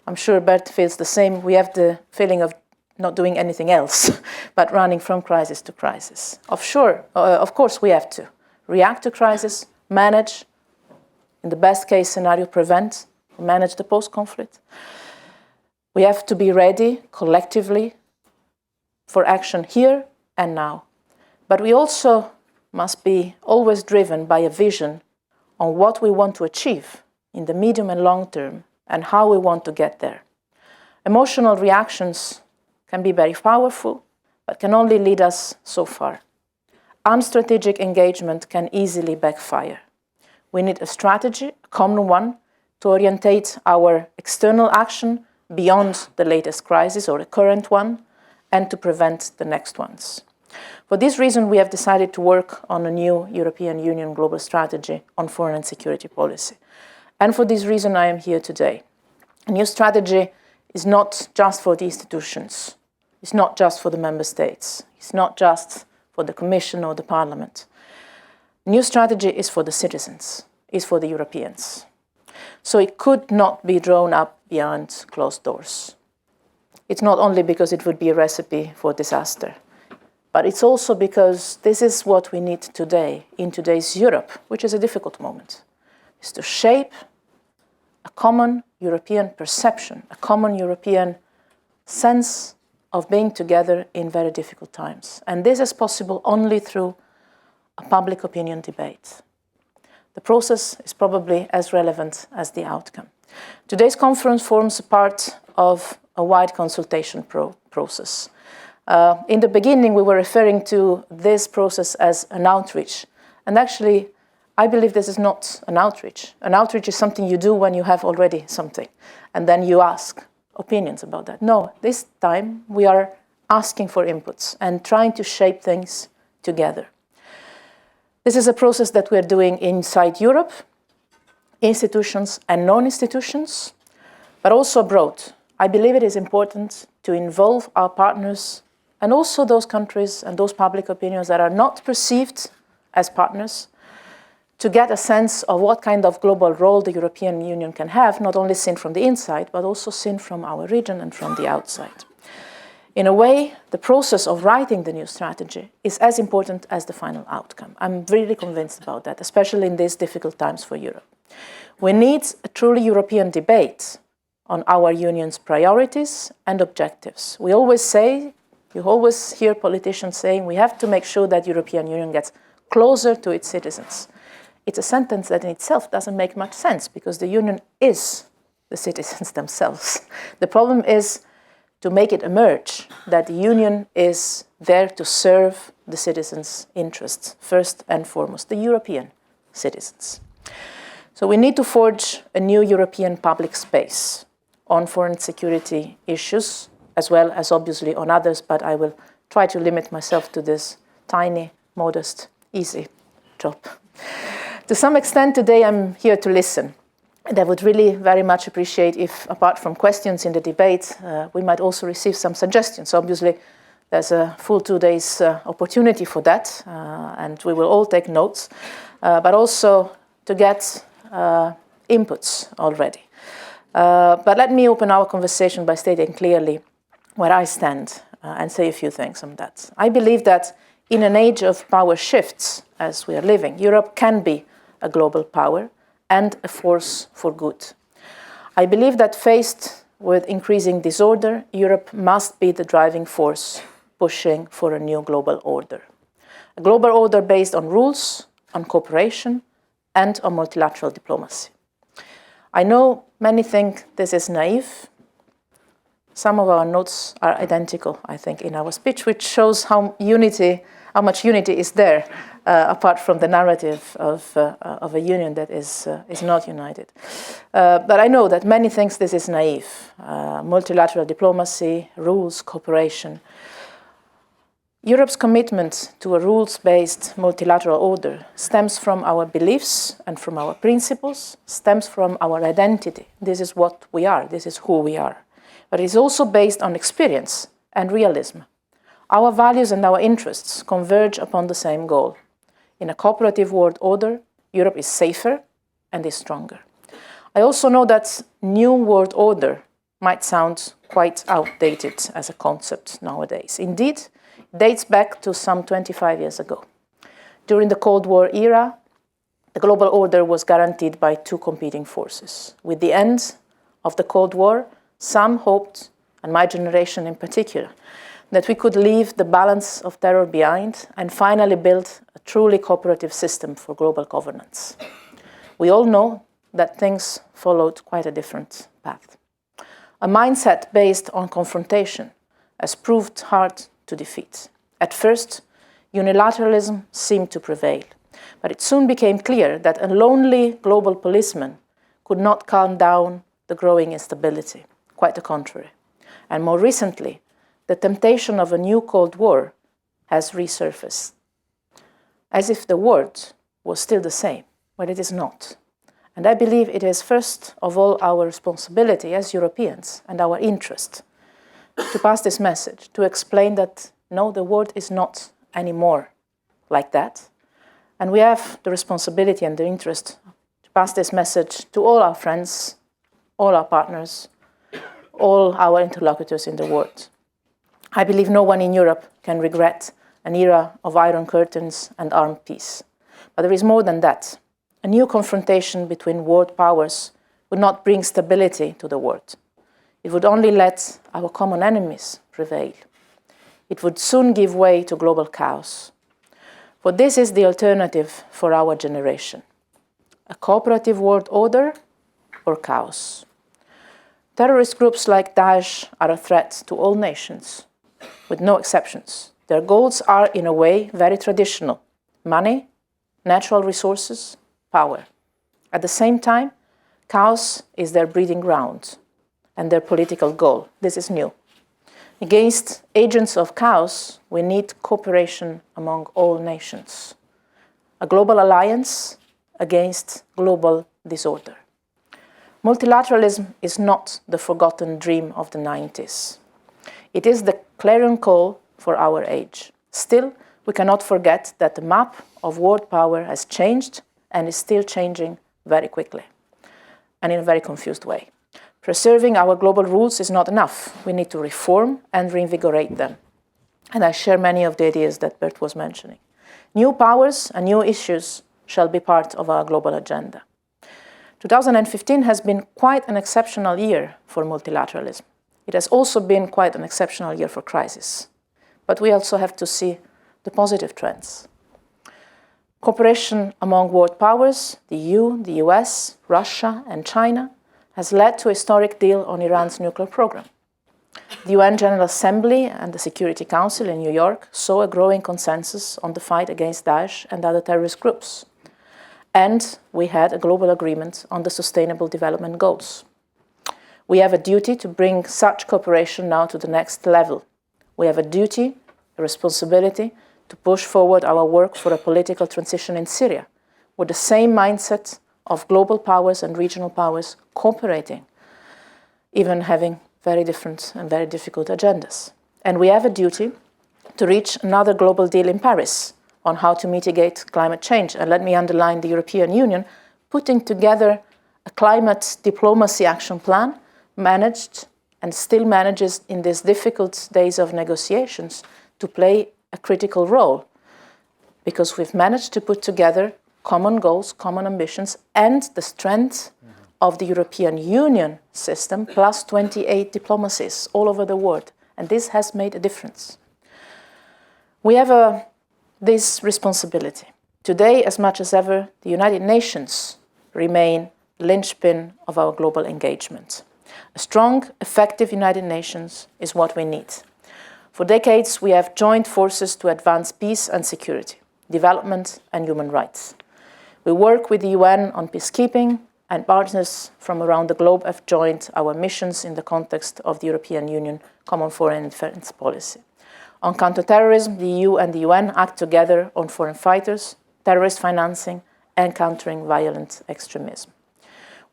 I'm sure Bert feels the same, we have the feeling of not doing anything else, but running from crisis to crisis. Of course, we have to react to crisis, manage, in the best case scenario, prevent, manage the post-conflict. We have to be ready collectively for action here and now. But we also must be always driven by a vision on what we want to achieve in the medium and long term and how we want to get there. Emotional reactions can be very powerful, but can only lead us so far. Unstrategic engagement can easily backfire. We need a strategy, a common one, to orientate our external action beyond the latest crisis or the current one, and to prevent the next ones. For this reason, we have decided to work on a new European Union global strategy on foreign and security policy. And for this reason, I am here today. A new strategy is not just for the institutions. It's not just for the member states. It's not just for the Commission or the Parliament. A new strategy is for the citizens, is for the Europeans. So it could not be drawn up beyond closed doors. It's not only because it would be a recipe for disaster, but it's also because this is what we need today, in today's Europe, which is a difficult moment, is to shape a common European perception, a common European sense of being together in very difficult times. And this is possible only through a public opinion debate. The process is probably as relevant as the outcome. Today's conference forms a part of a wide consultation process. In the beginning, we were referring to this process as an outreach. And actually, I believe this is not an outreach. An outreach is something you do when you have already something, and then you ask opinions about that. No, this time we are asking for inputs and trying to shape things together. This is a process that we're doing inside Europe, institutions and non-institutions, but also abroad. I believe it is important to involve our partners and also those countries and those public opinions that are not perceived as partners, to get a sense of what kind of global role the European Union can have, not only seen from the inside, but also seen from our region and from the outside. In a way, the process of writing the new strategy is as important as the final outcome. I'm really convinced about that, especially in these difficult times for Europe. We need a truly European debate on our union's priorities and objectives. We always say, you always hear politicians saying, we have to make sure that the European Union gets closer to its citizens. It's a sentence that in itself doesn't make much sense, because the Union is the citizens themselves. The problem is to make it emerge that the Union is there to serve the citizens' interests, first and foremost, the European citizens. So we need to forge a new European public space on foreign security issues, as well as obviously on others, but I will try to limit myself to this tiny, modest, easy job. To some extent today I'm here to listen. And I would really very much appreciate if, apart from questions in the debate, we might also receive some suggestions. Obviously, there's a full 2 days opportunity for that, and we will all take notes, but also to get inputs already. But let me open our conversation by stating clearly where I stand and say a few things on that. I believe that in an age of power shifts, as we are living, Europe can be a global power and a force for good. I believe that faced with increasing disorder, Europe must be the driving force pushing for a new global order. A global order based on rules, on cooperation, and on multilateral diplomacy. I know many think this is naive. Some of our notes are identical, I think, in our speech, which shows how much unity is there, apart from the narrative of a union that is not united. But I know that many think this is naive. Multilateral diplomacy, rules, cooperation. Europe's commitment to a rules-based multilateral order stems from our beliefs and from our principles, stems from our identity. This is what we are, this is who we are. But it is also based on experience and realism. Our values and our interests converge upon the same goal. In a cooperative world order, Europe is safer and is stronger. I also know that new world order might sound quite outdated as a concept nowadays. Indeed, it dates back to some 25 years ago. During the Cold War era, the global order was guaranteed by two competing forces. With the end of the Cold War, some hoped, and my generation in particular, that we could leave the balance of terror behind and finally build a truly cooperative system for global governance. We all know that things followed quite a different path. A mindset based on confrontation has proved hard to defeat. At first, unilateralism seemed to prevail, but it soon became clear that a lonely global policeman could not calm down the growing instability. Quite the contrary. And more recently, the temptation of a new Cold War has resurfaced, as if the word was still the same, but it is not. And I believe it is first of all our responsibility as Europeans and our interest to pass this message, to explain that no, the world is not anymore like that. And we have the responsibility and the interest to pass this message to all our friends, all our partners, all our interlocutors in the world. I believe no one in Europe can regret an era of iron curtains and armed peace. But there is more than that. A new confrontation between world powers would not bring stability to the world. It would only let our common enemies prevail. It would soon give way to global chaos. For this is the alternative for our generation. A cooperative world order or chaos. Terrorist groups like Daesh are a threat to all nations, with no exceptions. Their goals are, in a way, very traditional. Money, natural resources, power. At the same time, chaos is their breeding ground and their political goal. This is new. Against agents of chaos, we need cooperation among all nations. A global alliance against global disorder. Multilateralism is not the forgotten dream of the 90s. It is the clarion call for our age. Still, we cannot forget that the map of world power has changed and is still changing very quickly and in a very confused way. Preserving our global rules is not enough. We need to reform and reinvigorate them. And I share many of the ideas that Bert was mentioning. New powers and new issues shall be part of our global agenda. 2015 has been quite an exceptional year for multilateralism. It has also been quite an exceptional year for crisis. But we also have to see the positive trends. Cooperation among world powers, the EU, the US, Russia, and China, has led to a historic deal on Iran's nuclear program. The UN General Assembly and the Security Council in New York saw a growing consensus on the fight against Daesh and other terrorist groups. And we had a global agreement on the Sustainable Development Goals. We have a duty to bring such cooperation now to the next level. We have a duty, a responsibility, to push forward our work for a political transition in Syria, with the same mindset of global powers and regional powers cooperating, even having very different and very difficult agendas. And we have a duty to reach another global deal in Paris on how to mitigate climate change. And let me underline the European Union putting together a climate diplomacy action plan managed and still manages in these difficult days of negotiations to play a critical role, because we've managed to put together common goals, common ambitions, and the strength of the European Union system, plus 28 diplomacies all over the world. And this has made a difference. We have this responsibility. Today, as much as ever, the United Nations remain the linchpin of our global engagement. A strong, effective United Nations is what we need. For decades, we have joined forces to advance peace and security, development and human rights. We work with the UN on peacekeeping, and partners from around the globe have joined our missions in the context of the European Union Common Foreign and Defence Policy. On counterterrorism, the EU and the UN act together on foreign fighters, terrorist financing, and countering violent extremism.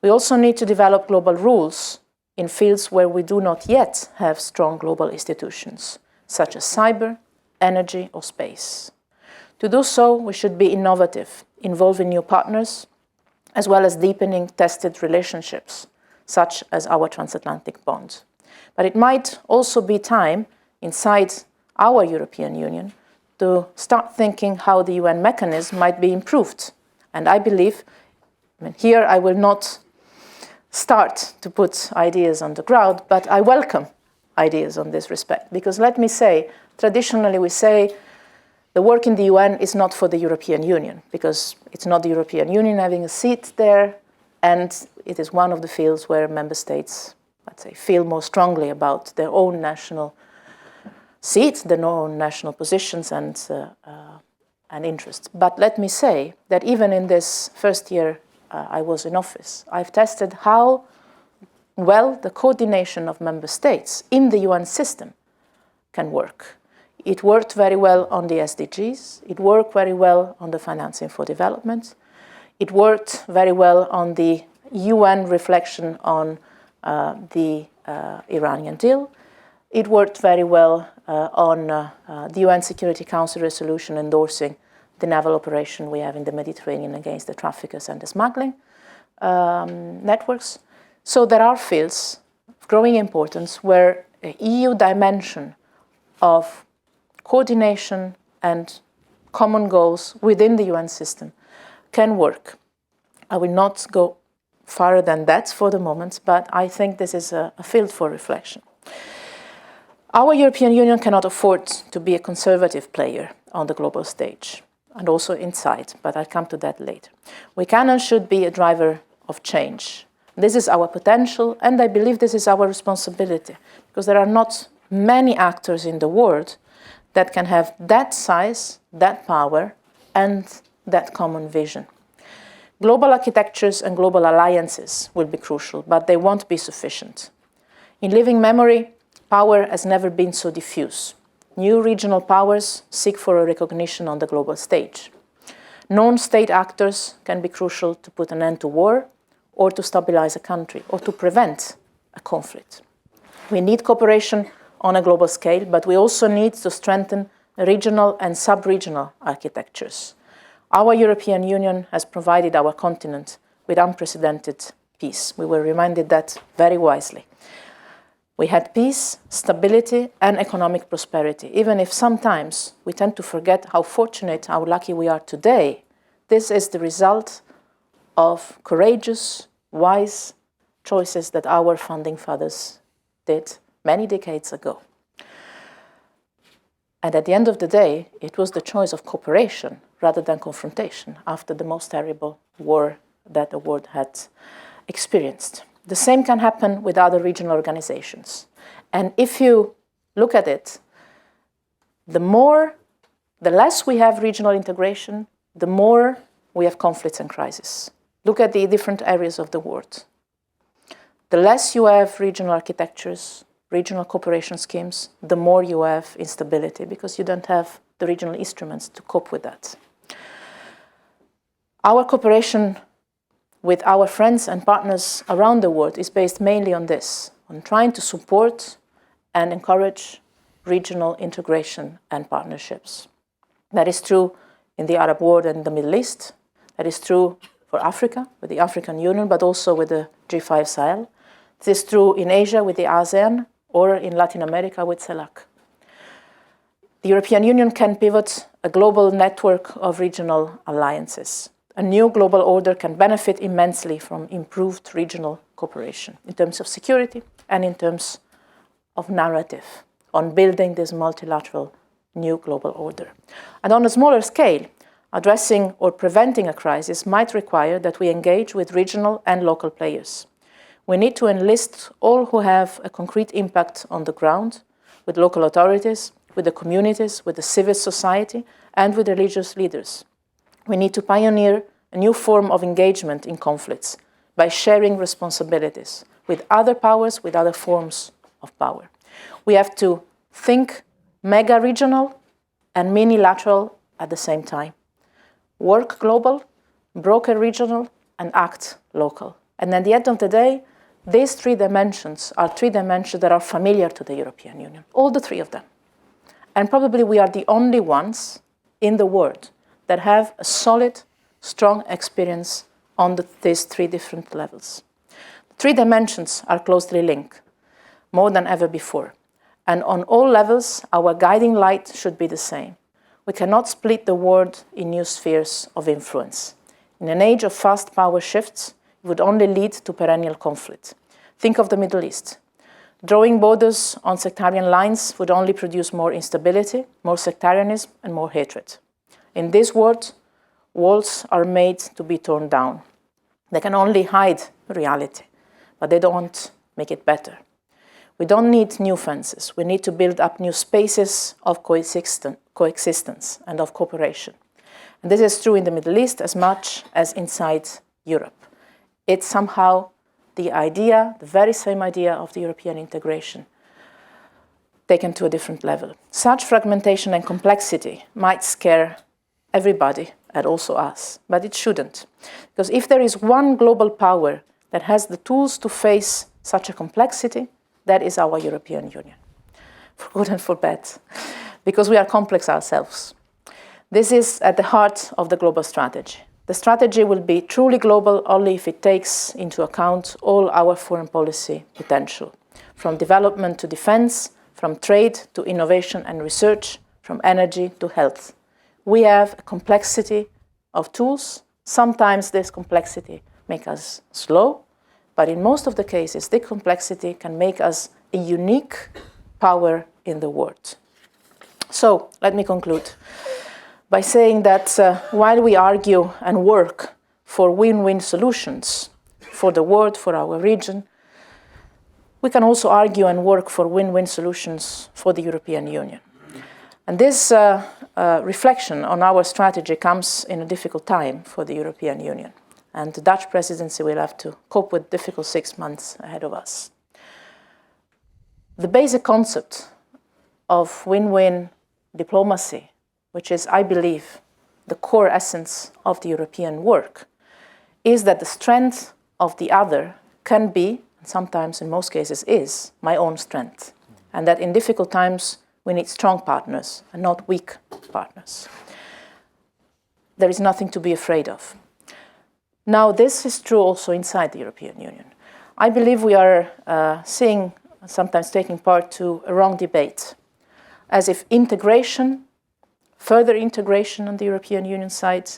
We also need to develop global rules in fields where we do not yet have strong global institutions, such as cyber, energy, or space. To do so, we should be innovative, involving new partners, as well as deepening tested relationships, such as our transatlantic bond. But it might also be time inside our European Union to start thinking how the UN mechanism might be improved. And I believe, here I will not start to put ideas on the ground, but I welcome ideas on this respect. Because let me say, traditionally we say the work in the UN is not for the European Union, because it's not the European Union having a seat there, and it is one of the fields where member states, let's say, feel more strongly about their own national seats, their own national positions and interests. But let me say that even in this first year I was in office, I've tested how well the coordination of member states in the UN system can work. It worked very well on the SDGs. It worked very well on the financing for development. It worked very well on the UN reflection on the Iranian deal. It worked very well on the UN Security Council resolution endorsing the naval operation we have in the Mediterranean against the traffickers and the smuggling networks. So there are fields of growing importance where an EU dimension of coordination and common goals within the UN system can work. I will not go farther than that for the moment, but I think this is a field for reflection. Our European Union cannot afford to be a conservative player on the global stage, and also inside, but I'll come to that later. We can and should be a driver of change. This is our potential, and I believe this is our responsibility, because there are not many actors in the world that can have that size, that power, and that common vision. Global architectures and global alliances will be crucial, but they won't be sufficient. In living memory, power has never been so diffuse. New regional powers seek for a recognition on the global stage. Non-state actors can be crucial to put an end to war or to stabilize a country or to prevent a conflict. We need cooperation on a global scale, but we also need to strengthen regional and sub-regional architectures. Our European Union has provided our continent with unprecedented peace. We were reminded that very wisely. We had peace, stability, and economic prosperity. Even if sometimes we tend to forget how fortunate, how lucky we are today, this is the result of courageous, wise choices that our founding fathers did many decades ago. And at the end of the day, it was the choice of cooperation rather than confrontation after the most terrible war that the world had experienced. The same can happen with other regional organizations. And if you look at it, the less we have regional integration, the more we have conflicts and crises. Look at the different areas of the world. The less you have regional architectures, regional cooperation schemes, the more you have instability because you don't have the regional instruments to cope with that. Our cooperation with our friends and partners around the world is based mainly on this, on trying to support and encourage regional integration and partnerships. That is true in the Arab world and the Middle East. That is true for Africa, with the African Union, but also with the G5 Sahel. This is true in Asia with the ASEAN, or in Latin America with CELAC. The European Union can pivot a global network of regional alliances. A new global order can benefit immensely from improved regional cooperation in terms of security and in terms of narrative on building this multilateral new global order. And on a smaller scale, addressing or preventing a crisis might require that we engage with regional and local players. We need to enlist all who have a concrete impact on the ground, with local authorities, with the communities, with the civil society, and with religious leaders. We need to pioneer a new form of engagement in conflicts by sharing responsibilities with other powers, with other forms of power. We have to think mega-regional and mini-lateral at the same time. Work global, broker regional, and act local. And at the end of the day, these three dimensions are three dimensions that are familiar to the European Union, all the three of them. And probably we are the only ones in the world that have a solid, strong experience on these three different levels. The three dimensions are closely linked, more than ever before. And on all levels, our guiding light should be the same. We cannot split the world in new spheres of influence. In an age of fast power shifts, it would only lead to perennial conflict. Think of the Middle East. Drawing borders on sectarian lines would only produce more instability, more sectarianism, and more hatred. In this world, walls are made to be torn down. They can only hide reality, but they don't make it better. We don't need new fences. We need to build up new spaces of coexistence and of cooperation. And this is true in the Middle East as much as inside Europe. It's somehow the idea, the very same idea of the European integration, taken to a different level. Such fragmentation and complexity might scare everybody, and also us, but it shouldn't. Because if there is one global power that has the tools to face such a complexity, that is our European Union, for good and for bad, because we are complex ourselves. This is at the heart of the global strategy. The strategy will be truly global only if it takes into account all our foreign policy potential, from development to defense, from trade to innovation and research, from energy to health. We have a complexity of tools. Sometimes this complexity makes us slow, but in most of the cases, this complexity can make us a unique power in the world. So, let me conclude by saying that while we argue and work for win-win solutions for the world, for our region, we can also argue and work for win-win solutions for the European Union. And this reflection on our strategy comes in a difficult time for the European Union. and the Dutch presidency will have to cope with difficult 6 months ahead of us. The basic concept of win-win diplomacy, which is, I believe, the core essence of the European work, is that the strength of the other can be, and sometimes in most cases is, my own strength. And that in difficult times we need strong partners and not weak partners. There is nothing to be afraid of. Now, this is true also inside the European Union. I believe we are sometimes taking part to a wrong debate, as if integration, further integration on the European Union side,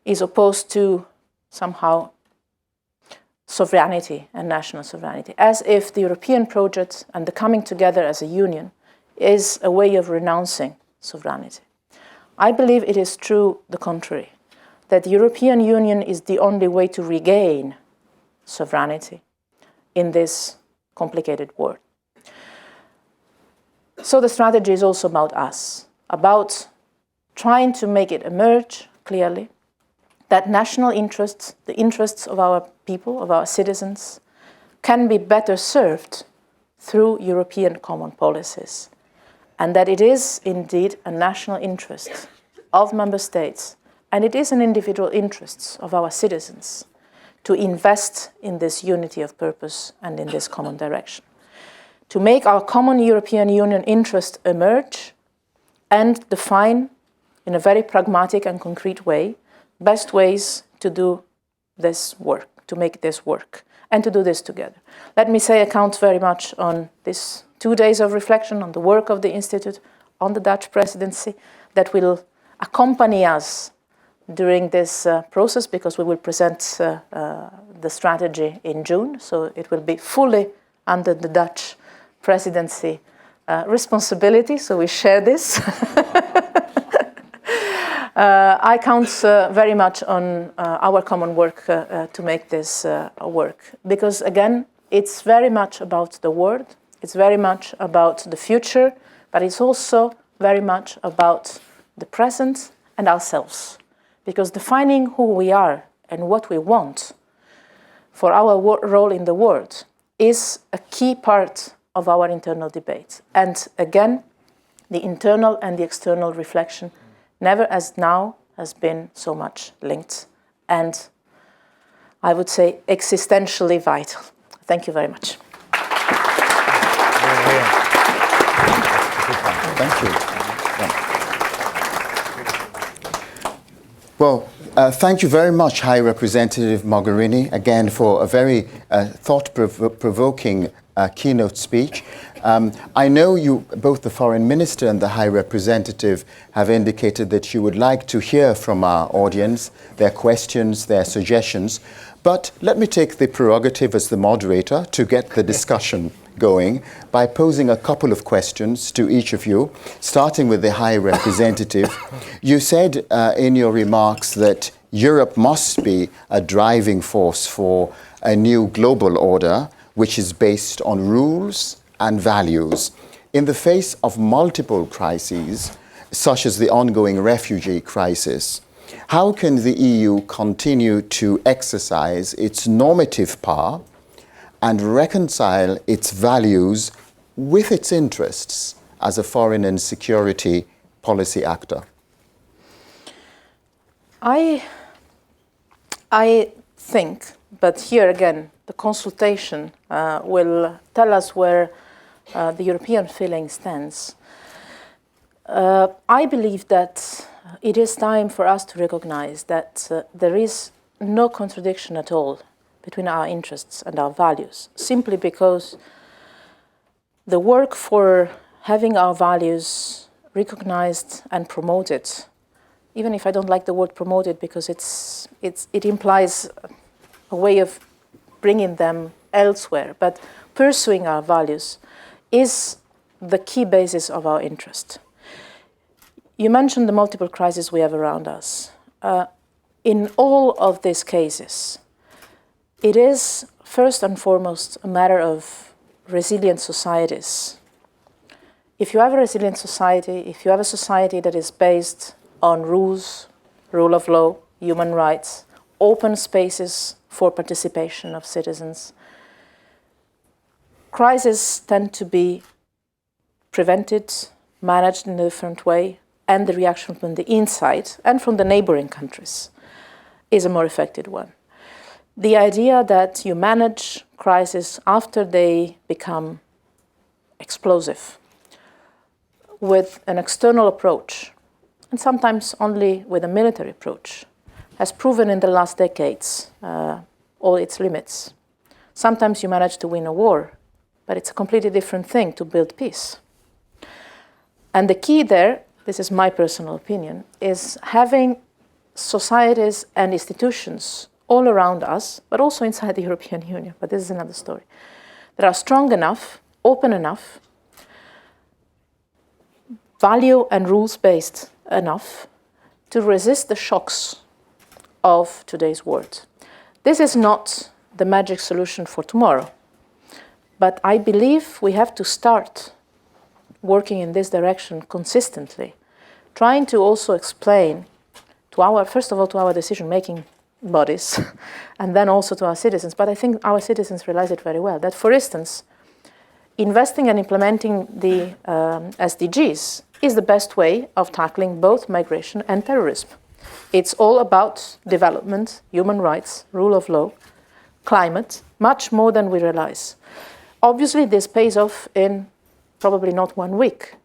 is opposed to somehow sovereignty and national sovereignty, as if the European project and the coming together as a union is a way of renouncing sovereignty. I believe it is true the contrary, that the European Union is the only way to regain sovereignty in this complicated world. So the strategy is also about us, about trying to make it emerge clearly that national interests, the interests of our people, of our citizens, can be better served through European common policies, and that it is indeed a national interest of member states, and it is an individual interest of our citizens to invest in this unity of purpose and in this common direction, to make our common European Union interest emerge and define in a very pragmatic and concrete way best ways to do this work, to make this work, and to do this together. Let me say I count very much on these 2 days of reflection on the work of the Institute, on the Dutch presidency, that will accompany us during this process, because we will present the strategy in June, so it will be fully under the Dutch presidency responsibility, so we share this. I count very much on our common work to make this work, because again, it's very much about the world, it's very much about the future, but it's also very much about the present and ourselves, because defining who we are and what we want for our role in the world is a key part of our internal debate. And again, the internal and the external reflection never as now has been so much linked, and I would say existentially vital. Thank you very much. Thank you. Well, thank you very much, High Representative Mogherini, again for a very thought-provoking keynote speech. I know you, both the Foreign Minister and the High Representative, have indicated that you would like to hear from our audience, their questions, their suggestions. But let me take the prerogative as the moderator to get the discussion going by posing a couple of questions to each of you, starting with the High Representative. You said in your remarks that Europe must be a driving force for a new global order, which is based on rules and values. In the face of multiple crises, such as the ongoing refugee crisis, how can the EU continue to exercise its normative power and reconcile its values with its interests as a foreign and security policy actor? I think, but here again, the consultation will tell us where the European feeling stands. I believe that it is time for us to recognize that there is no contradiction at all between our interests and our values, simply because the work for having our values recognized and promoted, even if I don't like the word promoted because it implies a way of bringing them elsewhere, but pursuing our values is the key basis of our interest. You mentioned the multiple crises we have around us. In all of these cases, it is first and foremost a matter of resilient societies. If you have a resilient society, if you have a society that is based on rules, rule of law, human rights, open spaces for participation of citizens. Crises tend to be prevented, managed in a different way, and the reaction from the inside and from the neighboring countries is a more effective one. The idea that you manage crises after they become explosive with an external approach, and sometimes only with a military approach, has proven in the last decades all its limits. Sometimes you manage to win a war, but it's a completely different thing to build peace. And the key there, this is my personal opinion, is having societies and institutions all around us, but also inside the European Union, but this is another story, that are strong enough, open enough, value and rules-based enough to resist the shocks of today's world. This is not the magic solution for tomorrow, but I believe we have to start working in this direction consistently, trying to also explain to our, first of all, to our decision-making bodies, and then also to our citizens. But I think our citizens realize it very well, that, for instance, investing and implementing the SDGs is the best way of tackling both migration and terrorism. It's all about development, human rights, rule of law, climate, much more than we realize. Obviously, this pays off in probably not 1 week,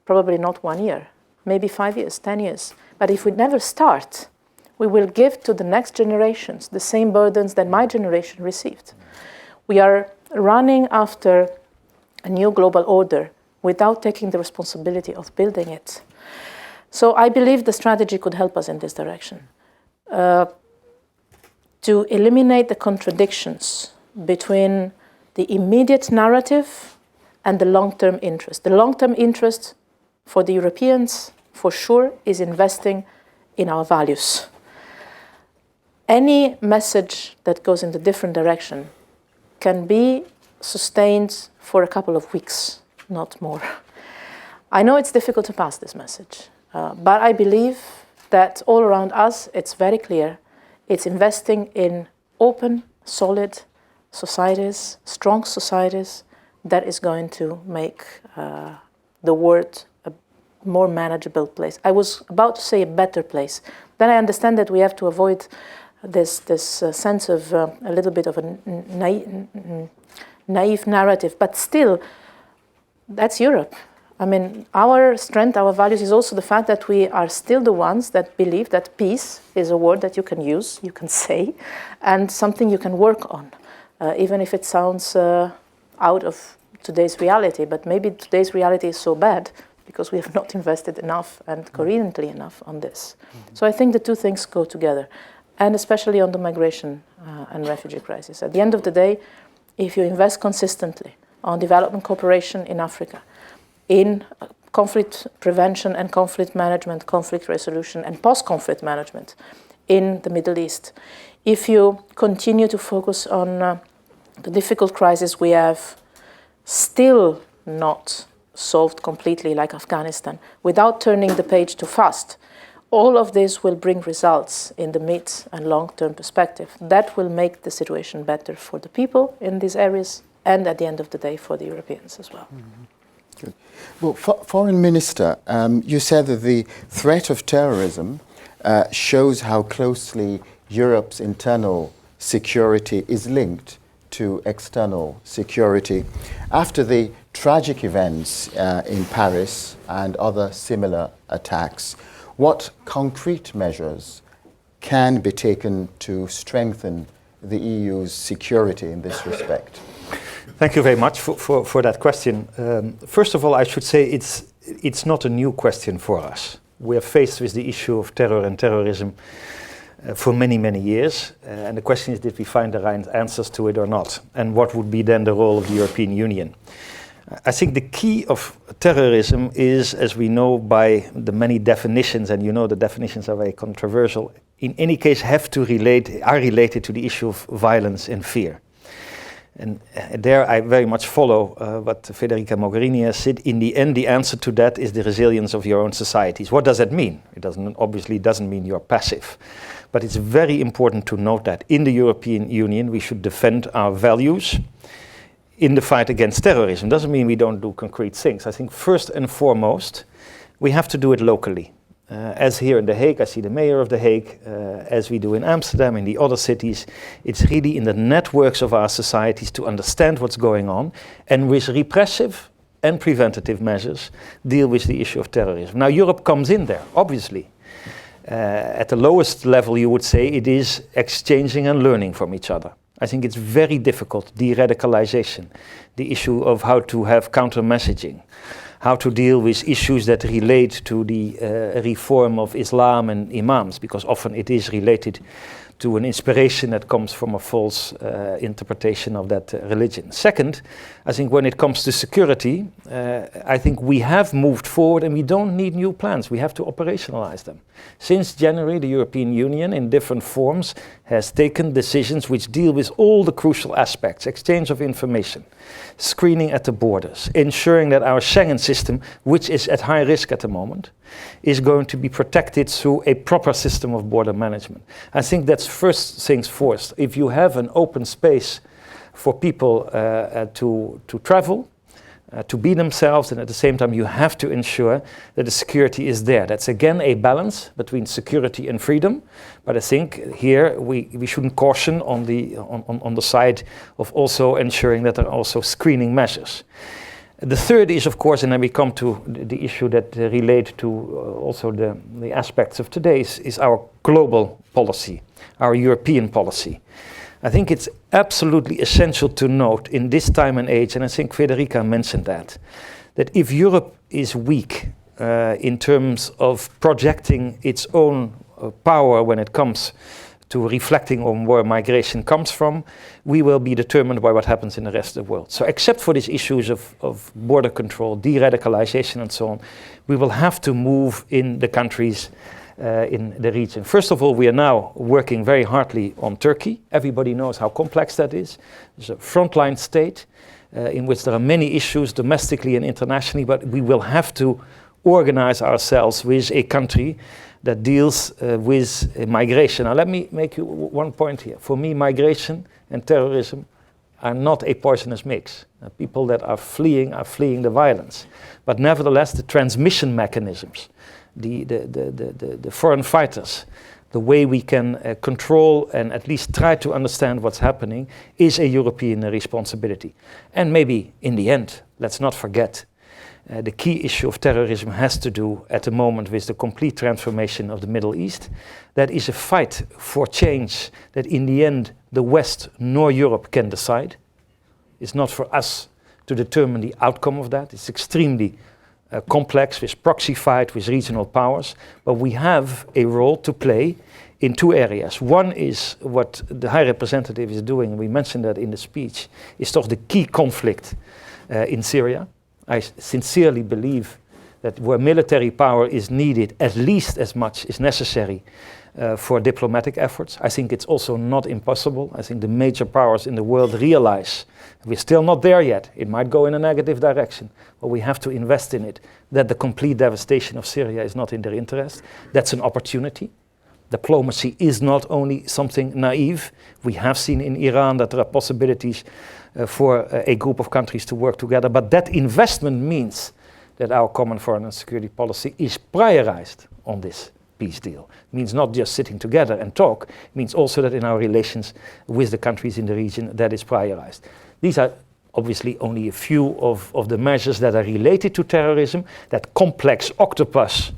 probably not 1 year, maybe 5 years, 10 years. But if we never start, we will give to the next generations the same burdens that my generation received. We are running after a new global order without taking the responsibility of building it. So I believe the strategy could help us in this direction. To eliminate the contradictions between the immediate narrative and the long-term interest. The long-term interest for the Europeans, for sure, is investing in our values. Any message that goes in a different direction can be sustained for a couple of weeks, not more. I know it's difficult to pass this message, but I believe that all around us, it's very clear. It's investing in open, solid societies, strong societies, that is going to make the world a more manageable place. I was about to say a better place. Then I understand that we have to avoid this sense of a little bit of a naive narrative, but still, that's Europe. I mean, our strength, our values is also the fact that we are still the ones that believe that peace is a word that you can use, you can say, and something you can work on, even if it sounds out of today's reality. But maybe today's reality is so bad because we have not invested enough and coherently enough on this. So I think the two things go together, and especially on the migration and refugee crisis. At the end of the day, if you invest consistently on development cooperation in Africa, in conflict prevention and conflict management, conflict resolution and post-conflict management in the Middle East, if you continue to focus on the difficult crisis we have still not solved completely, like Afghanistan, without turning the page too fast, all of this will bring results in the mid and long-term perspective. That will make the situation better for the people in these areas and at the end of the day for the Europeans as well. Good. Well, Foreign Minister, you said that the threat of terrorism shows how closely Europe's internal security is linked to external security. After the tragic events in Paris and other similar attacks, what concrete measures can be taken to strengthen the EU's security in this respect? Thank you very much for that question. First of all, I should say it's not a new question for us. We are faced with the issue of terror and terrorism for many, many years. And the question is, did we find the right answers to it or not? And what would be then the role of the European Union? I think the key of terrorism is, as we know by the many definitions, and you know the definitions are very controversial, in any case are related to the issue of violence and fear. And there I very much follow what Federica Mogherini has said. In the end, the answer to that is the resilience of your own societies. What does that mean? It obviously doesn't mean you're passive. But it's very important to note that in the European Union, we should defend our values in the fight against terrorism. Doesn't mean we don't do concrete things. I think first and foremost, we have to do it locally. As here in The Hague, I see the mayor of The Hague, as we do in Amsterdam, in the other cities, it's really in the networks of our societies to understand what's going on, and with repressive and preventative measures, deal with the issue of terrorism. Now, Europe comes in there, obviously. At the lowest level, you would say, it is exchanging and learning from each other. I think it's very difficult, de-radicalization, the issue of how to have counter-messaging, how to deal with issues that relate to the reform of Islam and imams, because often it is related to an inspiration that comes from a false interpretation of that religion. Second, I think when it comes to security, I think we have moved forward and we don't need new plans. We have to operationalize them. Since January, the European Union, in different forms, has taken decisions which deal with all the crucial aspects: exchange of information, screening at the borders, ensuring that our Schengen system, which is at high risk at the moment, is going to be protected through a proper system of border management. I think that's first things first. If you have an open space for people to travel, to be themselves, and at the same time you have to ensure that the security is there. That's again a balance between security and freedom, but I think here we shouldn't caution on the side of also ensuring that there are also screening measures. The third is, of course, and then we come to the issue that relate to also the aspects of today, is our global policy, our European policy. I think it's absolutely essential to note in this time and age, and I think Federica mentioned that if Europe is weak in terms of projecting its own power when it comes to reflecting on where migration comes from, we will be determined by what happens in the rest of the world. So except for these issues of border control, de-radicalization and so on, we will have to move in the countries in the region. First of all, we are now working very hardly on Turkey. Everybody knows how complex that is. It's a frontline state in which there are many issues domestically and internationally, but we will have to organize ourselves with a country that deals with migration. Now let me make you one point here. For me, migration and terrorism are not a poisonous mix. People that are fleeing the violence. But nevertheless, the transmission mechanisms, the foreign fighters, the way we can control and at least try to understand what's happening is a European responsibility. And maybe in the end, let's not forget, the key issue of terrorism has to do at the moment with the complete transformation of the Middle East. That is a fight for change that in the end the West nor Europe can decide. It's not for us to determine the outcome of that. It's extremely complex with proxy fight, with regional powers. But we have a role to play in two areas. One is what the High Representative is doing, and we mentioned that in the speech, is toch the key conflict in Syria. I sincerely believe that where military power is needed, at least as much is necessary for diplomatic efforts. I think it's also not impossible. I think the major powers in the world realize we're still not there yet. It might go in a negative direction, but we have to invest in it, that the complete devastation of Syria is not in their interest. That's an opportunity. Diplomacy is not only something naive. We have seen in Iran that there are possibilities for a group of countries to work together, but that investment means that our common foreign and security policy is prioritized on this peace deal. It means not just sitting together and talk, it means also that in our relations with the countries in the region that is prioritized. These are obviously only a few of the measures that are related to terrorism, that complex octopus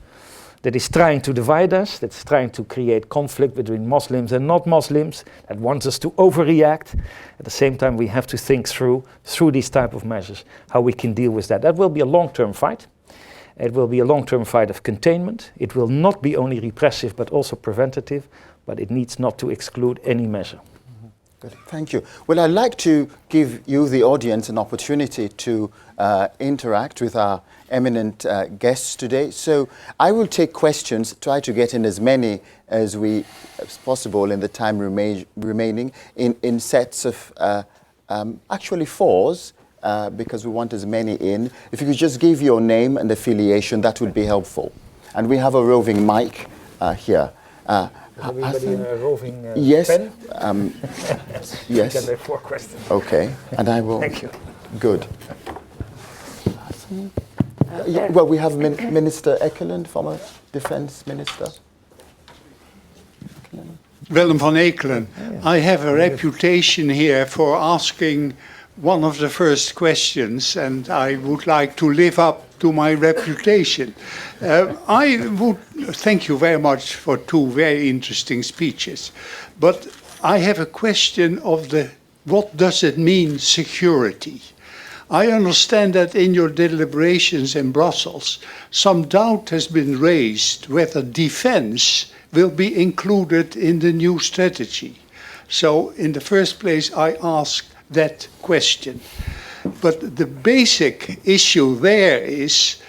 that is trying to divide us, that's trying to create conflict between Muslims and not Muslims, that wants us to overreact. At the same time, we have to think through these type of measures, how we can deal with that. That will be a long-term fight. It will be a long-term fight of containment. It will not be only repressive, but also preventative, but it needs not to exclude any measure. Good. Thank you. Well, I'd like to give you, the audience, an opportunity to interact with our eminent guests today. So I will take questions, try to get in as many as possible in the time remaining in sets of actually fours, because we want as many in. If you could just give your name and affiliation, that would be helpful. And we have a roving mic here. Has everybody a roving yes. pen? Yes. Then there are 4 questions. Okay. And I will. Thank you. Good. Well, we have Minister Ekelund, former Defense Minister. Willem van Ekelen. I have a reputation here for asking one of the first questions, and I would like to live up to my reputation. I would thank you very much for 2 very interesting speeches, but I have a question of what does it mean, security? I understand that in your deliberations in Brussels, some doubt has been raised whether defense will be included in the new strategy. So in the first place, I ask that question. But the basic issue there is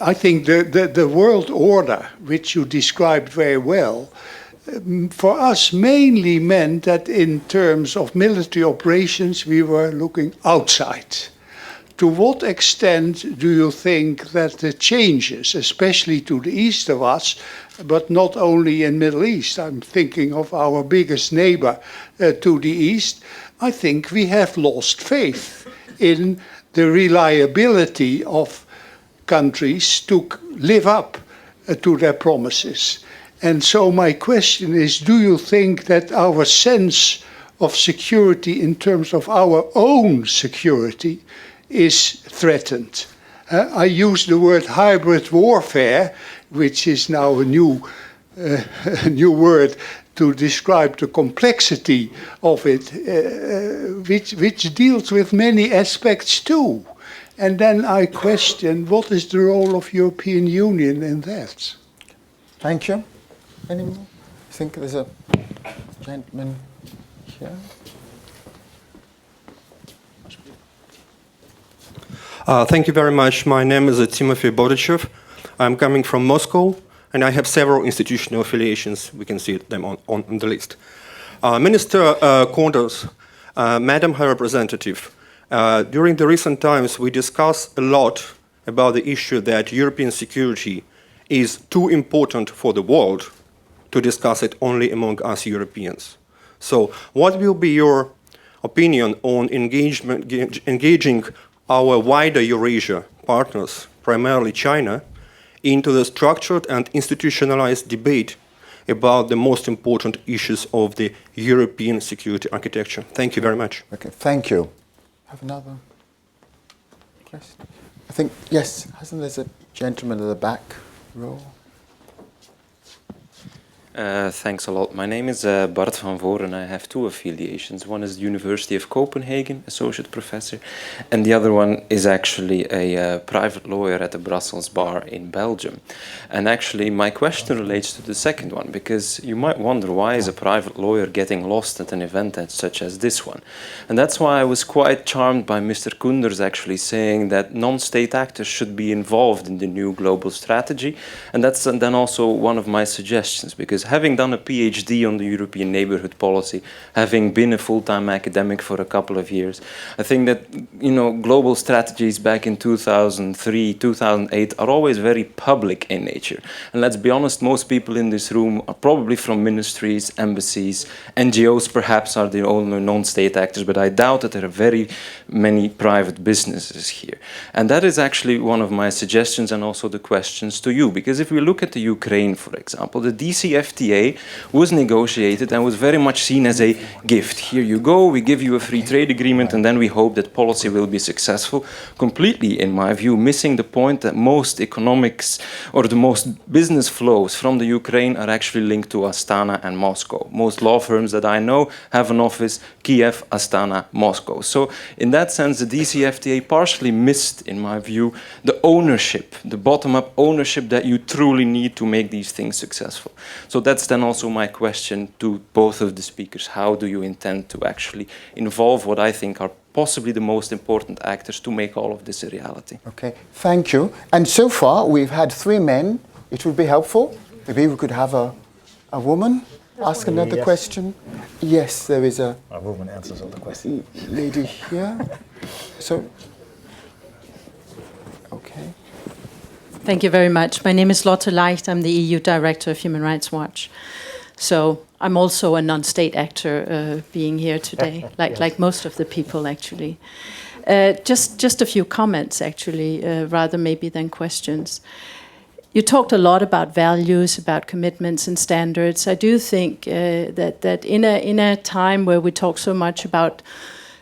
I think the world order, which you described very well, for us mainly meant that in terms of military operations, we were looking outside. To what extent do you think that the changes, especially to the east of us, but not only in Middle East, I'm thinking of our biggest neighbor to the east, I think we have lost faith in the reliability of countries to live up to their promises. And so my question is, do you think that our sense of security in terms of our own security is threatened? I use the word hybrid warfare, which is now a new word to describe the complexity of it, which deals with many aspects too. And then I question, what is the role of European Union in that? Thank you. Any more? I think there's a gentleman here. Thank you very much. My name is Timothy Bodachev. I'm coming from Moscow, and I have several institutional affiliations. We can see them on the list. Minister Koenders, Madam High Representative, during the recent times, we discussed a lot about the issue that European security is too important for the world to discuss it only among us Europeans. So what will be your opinion on engaging our wider Eurasia partners, primarily China, into the structured and institutionalized debate about the most important issues of the European security architecture? Thank you very much. Okay, thank you. Have another question? I think, yes, there's a gentleman in the back row. Thanks a lot. My name is Bart van Voren. I have 2 affiliations. One is the University of Copenhagen, associate professor, and the other one is actually a private lawyer at the Brussels bar in Belgium. And actually, my question relates to the second one, because you might wonder, why is a private lawyer getting lost at an event such as this one? And that's why I was quite charmed by Mr. Koenders actually saying that non-state actors should be involved in the new global strategy. And that's then also one of my suggestions, because having done a PhD on the European neighborhood policy, having been a full-time academic for a couple of years, I think that, global strategies back in 2003, 2008 are always very public in nature. And let's be honest, most people in this room are probably from ministries, embassies, NGOs perhaps are the only non-state actors, but I doubt that there are very many private businesses here. And that is actually one of my suggestions and also the questions to you, because if we look at the Ukraine, for example, the DCFTA was negotiated and was very much seen as a gift. Here you go, we give you a free trade agreement, and then we hope that policy will be successful. Completely, in my view, missing the point that most economics or the most business flows from the Ukraine are actually linked to Astana and Moscow. Most law firms that I know have an office Kiev, Astana, Moscow. So in that sense, the DCFTA partially missed, in my view, the ownership, the bottom-up ownership that you truly need to make these things successful. So that's then also my question to both of the speakers. How do you intend to actually involve what I think are possibly the most important actors to make all of this a reality? Okay, thank you. And so far, we've had 3 men. It would be helpful. Maybe we could have a woman ask another question. Yes, there is a woman answers all the questions. Lady here. So, okay. Thank you very much. My name is Lotte Leicht. I'm the EU Director of Human Rights Watch. So I'm also a non-state actor being here today, like most of the people, actually. Just a few comments, actually, rather maybe than questions. You talked a lot about values, about commitments and standards. I do think that in a time where we talk so much about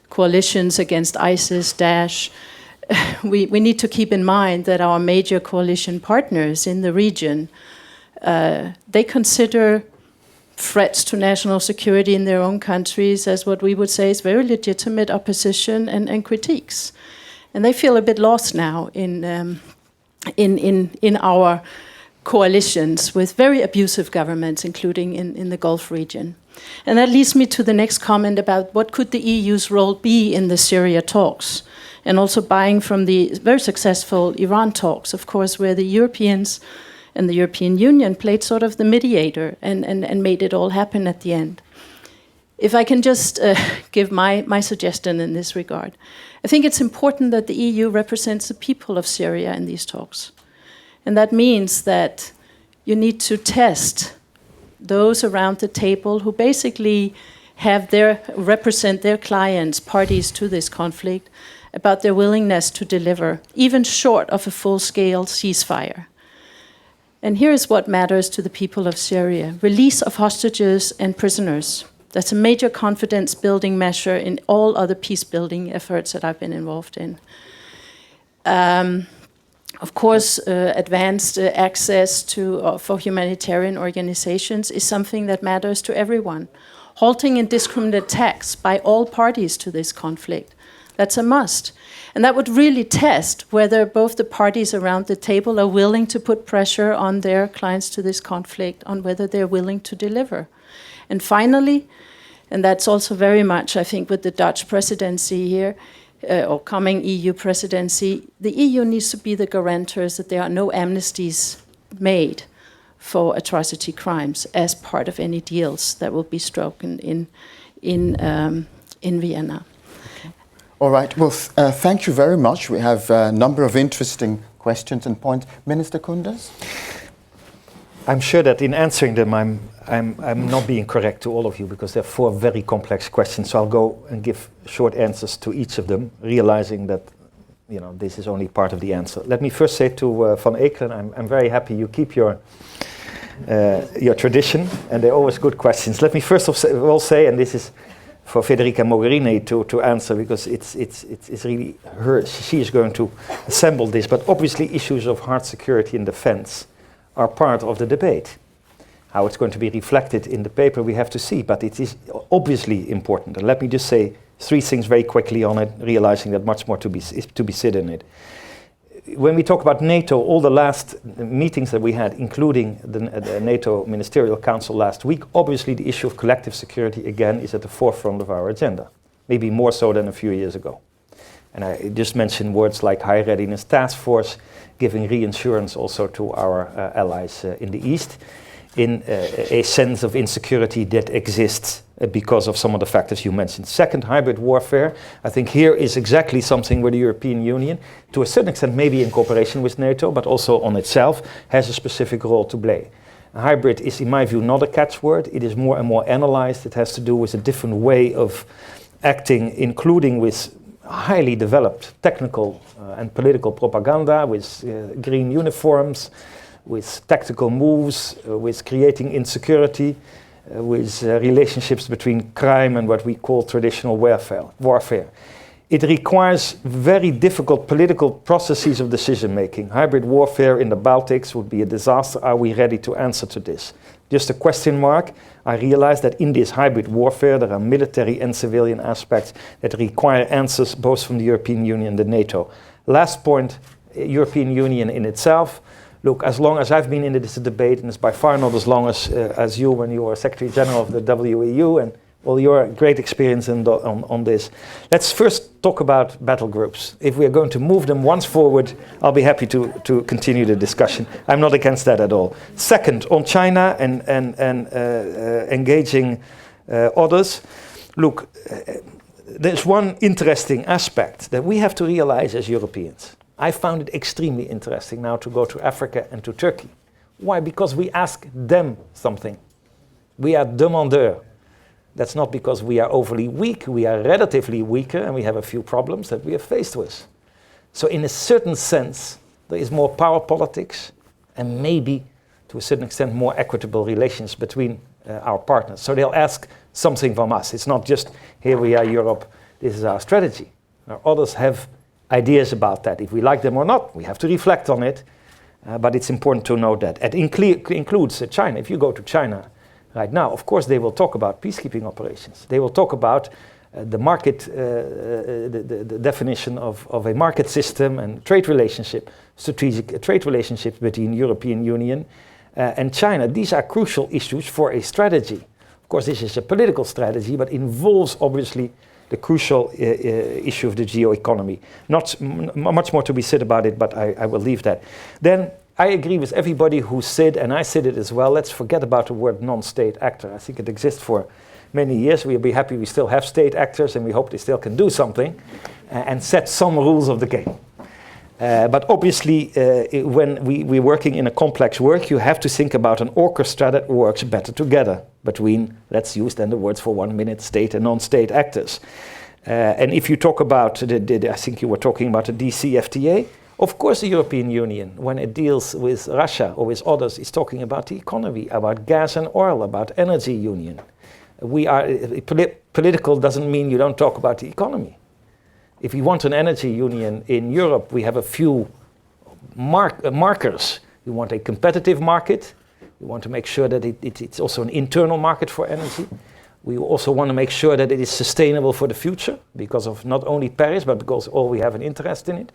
coalitions against ISIS, Daesh, we need to keep in mind that our major coalition partners in the region, they consider threats to national security in their own countries as what we would say is very legitimate opposition and critiques. And they feel a bit lost now in our coalitions with very abusive governments, including in the Gulf region. And that leads me to the next comment about what could the EU's role be in the Syria talks, and also buying from the very successful Iran talks, of course, where the Europeans and the European Union played sort of the mediator and made it all happen at the end. If I can just give my suggestion in this regard, I think it's important that the EU represents the people of Syria in these talks. And that means that you need to test those around the table who basically represent their clients, parties to this conflict, about their willingness to deliver, even short of a full-scale ceasefire. And here is what matters to the people of Syria: release of hostages and prisoners. That's a major confidence-building measure in all other peace-building efforts that I've been involved in. Of course, advanced access for humanitarian organizations is something that matters to everyone. Halting indiscriminate attacks by all parties to this conflict, that's a must. And that would really test whether both the parties around the table are willing to put pressure on their clients to this conflict, on whether they're willing to deliver. And finally, and that's also very much, I think, with the Dutch presidency here, or coming EU presidency, the EU needs to be the guarantors that there are no amnesties made for atrocity crimes as part of any deals that will be struck in Vienna. All right. Well, thank you very much. We have a number of interesting questions and points. Minister Koenders? I'm sure that in answering them, I'm not being correct to all of you, because there are 4 very complex questions. So I'll go and give short answers to each of them, realizing that this is only part of the answer. Let me first say to Van Ekelen, I'm very happy you keep your tradition, and they're always good questions. Let me first of all say, and this is for Federica Mogherini to answer, because it's really her. She is going to assemble this. But obviously, issues of hard security and defense are part of the debate. How it's going to be reflected in the paper, we have to see. But it is obviously important. And let me just say 3 things very quickly on it, realizing that much more to be said in it. When we talk about NATO, all the last meetings that we had, including the NATO Ministerial Council last week, obviously the issue of collective security, again, is at the forefront of our agenda, maybe more so than a few years ago. And I just mentioned words like High Readiness Task Force, giving reassurance also to our allies in the East, in a sense of insecurity that exists because of some of the factors you mentioned. Second, hybrid warfare. I think here is exactly something where the European Union, to a certain extent maybe in cooperation with NATO, but also on itself, has a specific role to play. Hybrid is, in my view, not a catchword. It is more and more analyzed. It has to do with a different way of acting, including with highly developed technical and political propaganda, with green uniforms, with tactical moves, with creating insecurity, with relationships between crime and what we call traditional warfare. It requires very difficult political processes of decision-making. Hybrid warfare in the Baltics would be a disaster. Are we ready to answer to this? Just a question mark. I realize that in this hybrid warfare, there are military and civilian aspects that require answers both from the European Union and the NATO. Last point, European Union in itself. Look, as long as I've been in this debate, and it's by far not as long as you when you were Secretary General of the WEU, and well, your great experience on this. Let's first talk about battle groups. If we are going to move them once forward, I'll be happy to continue the discussion. I'm not against that at all. Second, on China and engaging others. Look, there's one interesting aspect that we have to realize as Europeans. I found it extremely interesting now to go to Africa and to Turkey. Why? Because we ask them something. We are demandeurs. That's not because we are overly weak, we are relatively weaker and we have a few problems that we are faced with. So in a certain sense, there is more power politics and maybe to a certain extent more equitable relations between our partners. So they'll ask something from us. It's not just, here we are Europe, this is our strategy. Now, others have ideas about that. If we like them or not, we have to reflect on it. But it's important to know that. It includes China. If you go to China right now, of course, they will talk about peacekeeping operations. They will talk about the market, the definition of a market system and trade relationship, strategic trade relationships between European Union and China. These are crucial issues for a strategy. Of course, this is a political strategy, but involves obviously the crucial issue of the geo-economy. Not much more to be said about it, but I will leave that. Then I agree with everybody who said, and I said it as well, let's forget about the word non-state actor. I think it exists for many years. We'll be happy we still have state actors and we hope they still can do something and set some rules of the game. But obviously, when we're working in a complex work, you have to think about an orchestra that works better together between, let's use then the words for 1 minute, state and non-state actors. And if you talk about, I think you were talking about the DCFTA, of course the European Union, when it deals with Russia or with others, is talking about the economy, about gas and oil, about energy union. We are, political doesn't mean you don't talk about the economy. If we want an energy union in Europe, we have a few markers. We want a competitive market. We want to make sure that it's also an internal market for energy. We also want to make sure that it is sustainable for the future because of not only Paris, but because all we have an interest in it.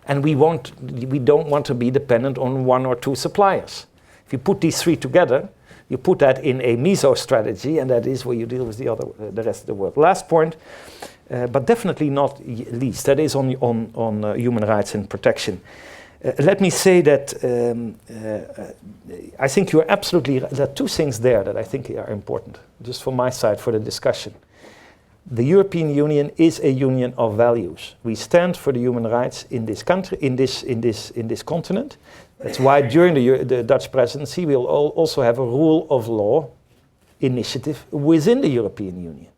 And we don't want to be dependent on 1 or 2 suppliers. If you put these 3 together, you put that in a meso strategy, and that is where you deal with the rest of the world. Last point, but definitely not least, that is on human rights and protection. Let me say that I think you're absolutely right. There are 2 things there that I think are important, just from my side for the discussion. The European Union is a union of values. We stand for the human rights in this country, in this continent. That's why during the Dutch presidency we will also have a rule of law initiative within the European Union.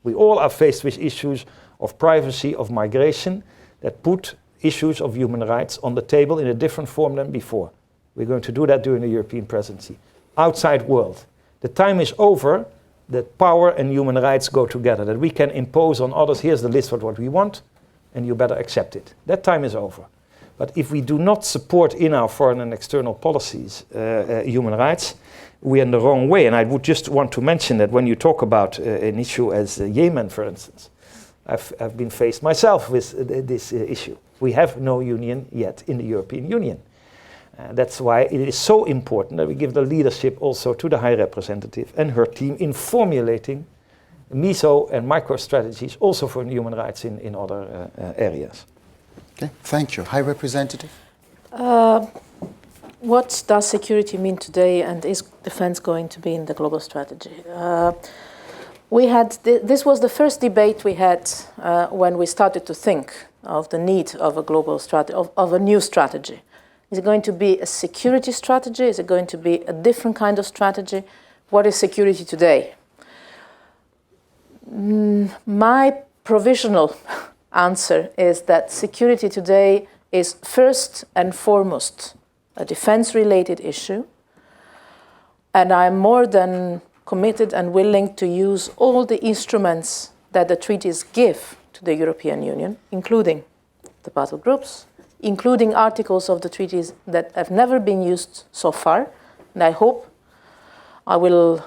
We all are faced with issues of privacy, of migration, that put issues of human rights on the table in a different form than before. We're going to do that during the European presidency. Outside world, the time is over that power and human rights go together, that we can impose on others, here's the list of what we want, and you better accept it. That time is over. But if we do not support in our foreign and external policies human rights, we're in the wrong way. And I would just want to mention that when you talk about an issue as Yemen, for instance, I've been faced myself with this issue. We have no union yet in the European Union. That's why it is so important that we give the leadership also to the High Representative and her team in formulating meso and micro strategies also for human rights in other areas. Okay, thank you. High Representative? What does security mean today, and is defense going to be in the global strategy? We had this was the first debate we had when we started to think of the need of a global strategy, of a new strategy. Is it going to be a security strategy? Is it going to be a different kind of strategy? What is security today? My provisional answer is that security today is first and foremost a defense-related issue, and I'm more than committed and willing to use all the instruments that the treaties give to the European Union, including the battle groups, including articles of the treaties that have never been used so far, and I hope I will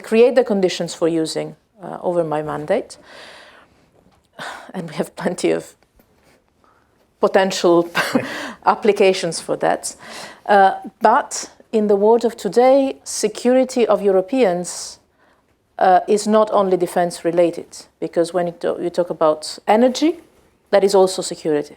create the conditions for using over my mandate. And we have plenty of potential applications for that. But in the world of today, security of Europeans is not only defense related, because when you talk about energy, that is also security.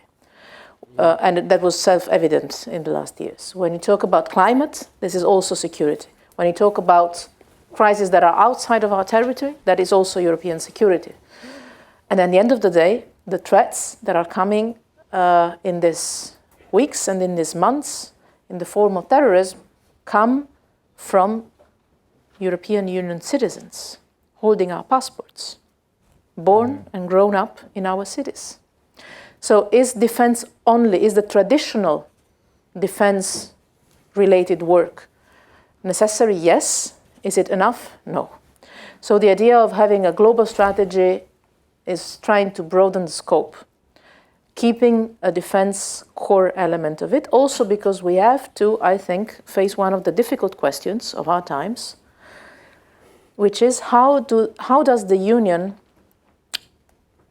And that was self-evident in the last years. When you talk about climate, this is also security. When you talk about crises that are outside of our territory, that is also European security. And at the end of the day, the threats that are coming in these weeks and in these months in the form of terrorism come from European Union citizens holding our passports, born and grown up in our cities. So is defense only, is the traditional defense-related work necessary? Yes. Is it enough? No. So the idea of having a global strategy is trying to broaden the scope, keeping a defense core element of it, also because we have to, I think, face one of the difficult questions of our times, which is how does the Union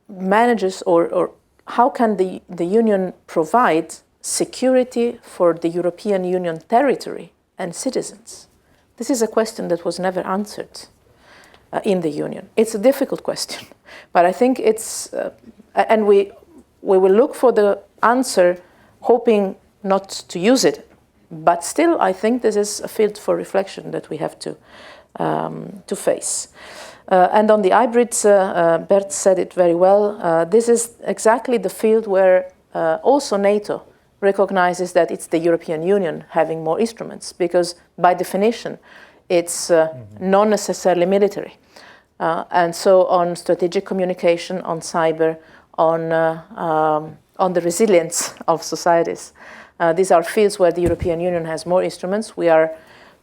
manages or how can the Union provide security for the European Union territory and citizens? This is a question that was never answered in the Union. It's a difficult question, but I think it's, and we will look for the answer hoping not to use it, but still I think this is a field for reflection that we have to face. And on the hybrids, Bert said it very well, this is exactly the field where also NATO recognizes that it's the European Union having more instruments, because by definition it's not necessarily military. And so on strategic communication, on cyber, on the resilience of societies, these are fields where the European Union has more instruments. We are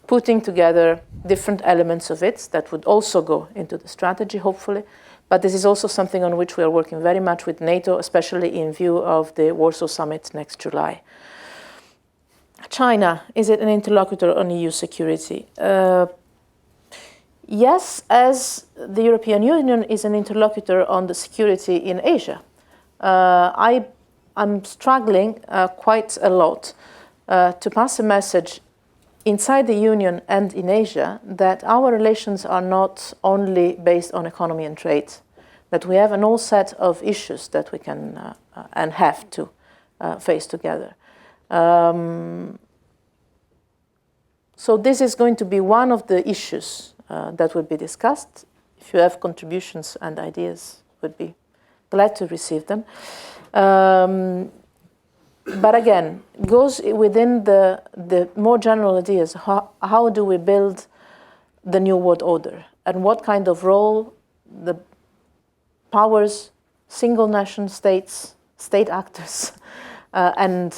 putting together different elements of it that would also go into the strategy, hopefully. But this is also something on which we are working very much with NATO, especially in view of the Warsaw Summit next July. China, is it an interlocutor on EU security? Yes, as the European Union is an interlocutor on the security in Asia. I'm struggling quite a lot to pass a message inside the Union and in Asia that our relations are not only based on economy and trade, that we have an whole set of issues that we can and have to face together. So this is going to be one of the issues that will be discussed. If you have contributions and ideas, would be glad to receive them. But again, goes within the more general ideas. How do we build the new world order? And what kind of role the powers, single nation states, state actors, and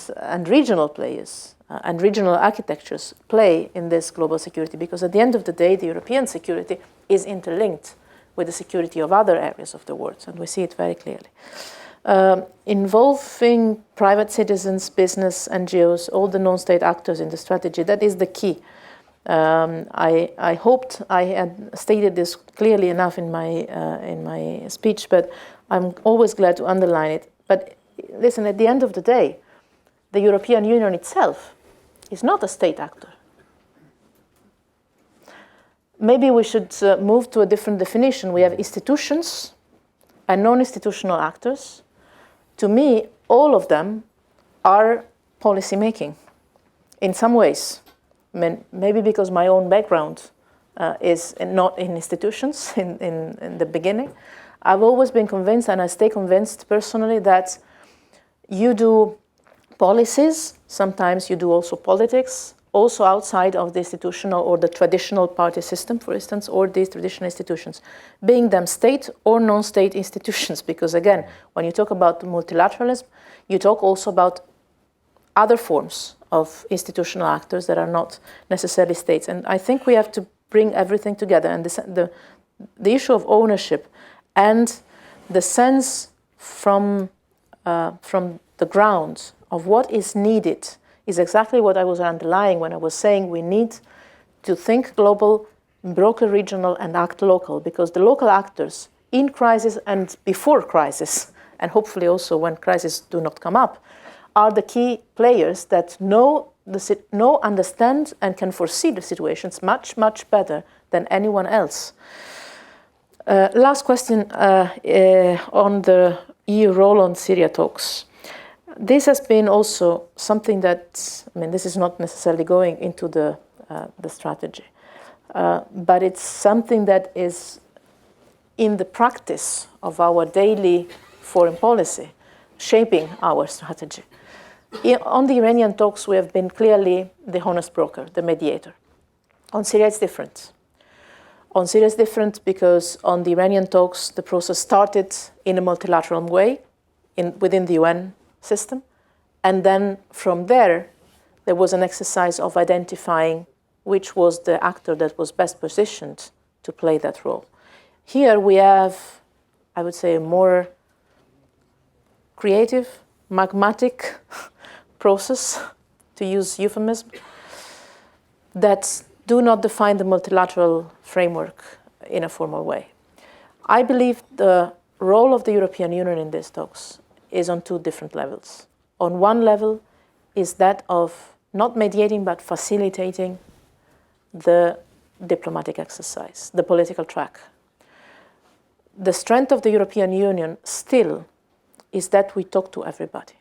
regional players and regional architectures play in this global security? Because at the end of the day, the European security is interlinked with the security of other areas of the world, and we see it very clearly. Involving private citizens, business, NGOs, all the non-state actors in the strategy, that is the key. I hoped I had stated this clearly enough in my speech, but I'm always glad to underline it. But listen, at the end of the day, the European Union itself is not a state actor. Maybe we should move to a different definition. We have institutions and non-institutional actors. To me, all of them are policy making in some ways. I mean, maybe because my own background is not in institutions in the beginning. I've always been convinced, and I stay convinced personally, that you do policies, sometimes you do also politics, also outside of the institutional or the traditional party system, for instance, or these traditional institutions, being them state or non-state institutions. Because again, when you talk about multilateralism, you talk also about other forms of institutional actors that are not necessarily states. And I think we have to bring everything together. And the issue of ownership and the sense from the ground of what is needed is exactly what I was underlying when I was saying we need to think global, broker regional, and act local, because the local actors in crisis and before crisis, and hopefully also when crises do not come up, are the key players that know, understand, and can foresee the situations much, much better than anyone else. Last question on the EU role on Syria talks. This has been also something that, I mean, this is not necessarily going into the strategy, but it's something that is in the practice of our daily foreign policy. shaping our strategy. On the Iranian talks, we have been clearly the honest broker, the mediator. On Syria, it's different. On Syria, it's different because on the Iranian talks, the process started in a multilateral way within the UN system. And then from there was an exercise of identifying which was the actor that was best positioned to play that role. Here we have, I would say, a more creative, magmatic process, to use euphemism, that do not define the multilateral framework in a formal way. I believe the role of the European Union in these talks is on two different levels. On one level is that of not mediating but facilitating the diplomatic exercise, the political track. The strength of the European Union still is that we talk to everybody.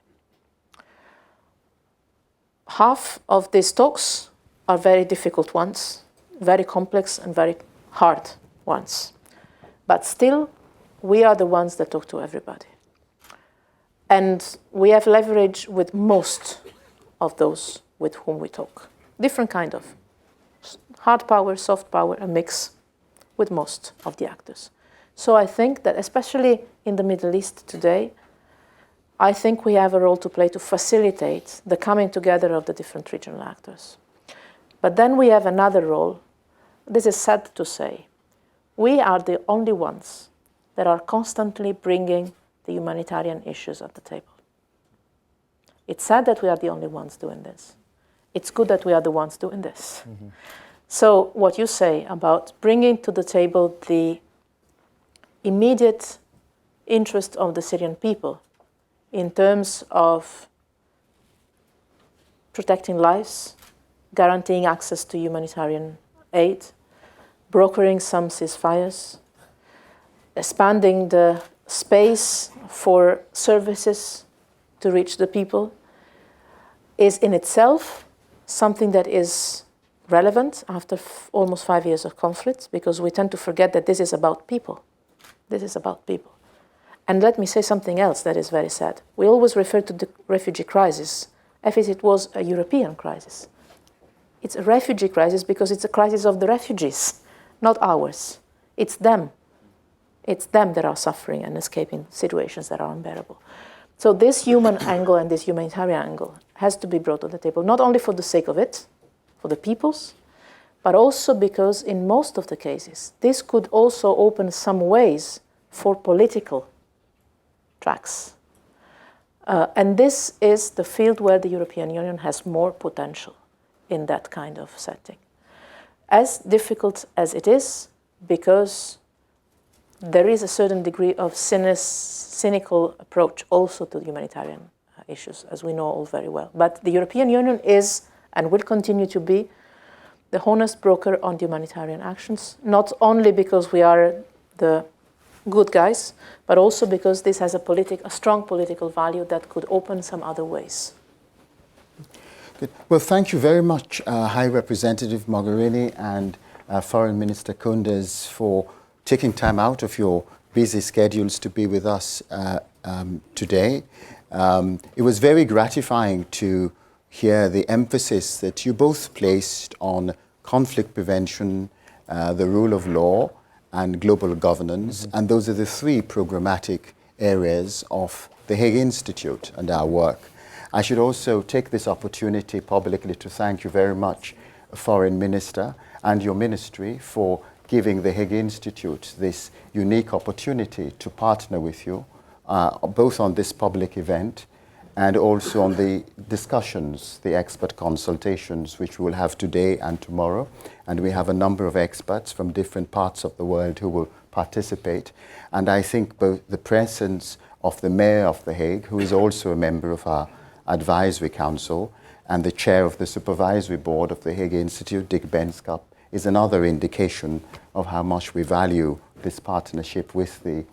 Half of these talks are very difficult ones, very complex and very hard ones. But still, we are the ones that talk to everybody. And we have leverage with most of those with whom we talk. Different kind of hard power, soft power, a mix with most of the actors. So I think that especially in the Middle East today, I think we have a role to play to facilitate the coming together of the different regional actors. But then we have another role. This is sad to say. We are the only ones that are constantly bringing the humanitarian issues at the table. It's sad that we are the only ones doing this. It's good that we are the ones doing this. Mm-hmm. So what you say about bringing to the table the immediate interest of the Syrian people in terms of protecting lives, guaranteeing access to humanitarian aid, brokering some ceasefires, expanding the space for services to reach the people, is in itself something that is relevant after almost 5 years of conflict, because we tend to forget that this is about people. This is about people. And let me say something else that is very sad. We always refer to the refugee crisis as if it was a European crisis. It's a refugee crisis because it's a crisis of the refugees, not ours. It's them. It's them that are suffering and escaping situations that are unbearable. So this human angle and this humanitarian angle has to be brought to the table, not only for the sake of it, for the peoples, but also because in most of the cases, this could also open some ways for political tracks. And this is the field where the European Union has more potential in that kind of setting. As difficult as it is, because there is a certain degree of cynical approach also to humanitarian issues, as we know all very well. But the European Union is and will continue to be the honest broker on humanitarian actions, not only because we are the good guys, but also because this has a strong political value that could open some other ways. Good. Well, thank you very much, High Representative Mogherini and Foreign Minister Koenders, for taking time out of your busy schedules to be with us today. It was very gratifying to hear the emphasis that you both placed on conflict prevention, the rule of law, and global governance. Mm-hmm. And those are the three programmatic areas of the Hague Institute and our work. I should also take this opportunity publicly to thank you very much, Foreign Minister, and your ministry for giving the Hague Institute this unique opportunity to partner with you, both on this public event and also on the discussions, the expert consultations, which we will have today and tomorrow. And we have a number of experts from different parts of the world who will participate. And I think both the presence of the Mayor of The Hague, who is also a member of our Advisory Council, and the Chair of the Supervisory Board of the Hague Institute, Dick Benskap, is another indication of how much we value this partnership with the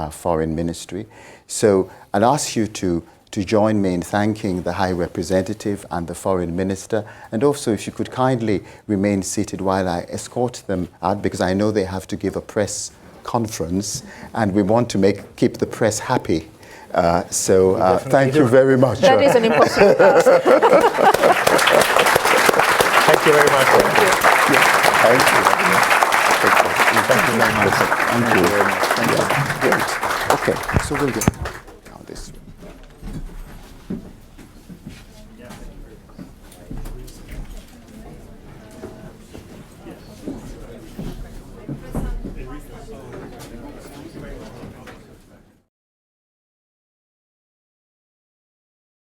Foreign Ministry. So I'll ask you to join me in thanking the High Representative and the Foreign Minister, and also if you could kindly remain seated while I escort them out, because I know they have to give a press conference and we want to keep the press happy Thank you very much. That is an impossible task. Thank you very much. Thank you. Thank you very much. Thank you very much. Thank you very much. Great. Okay, so we'll get.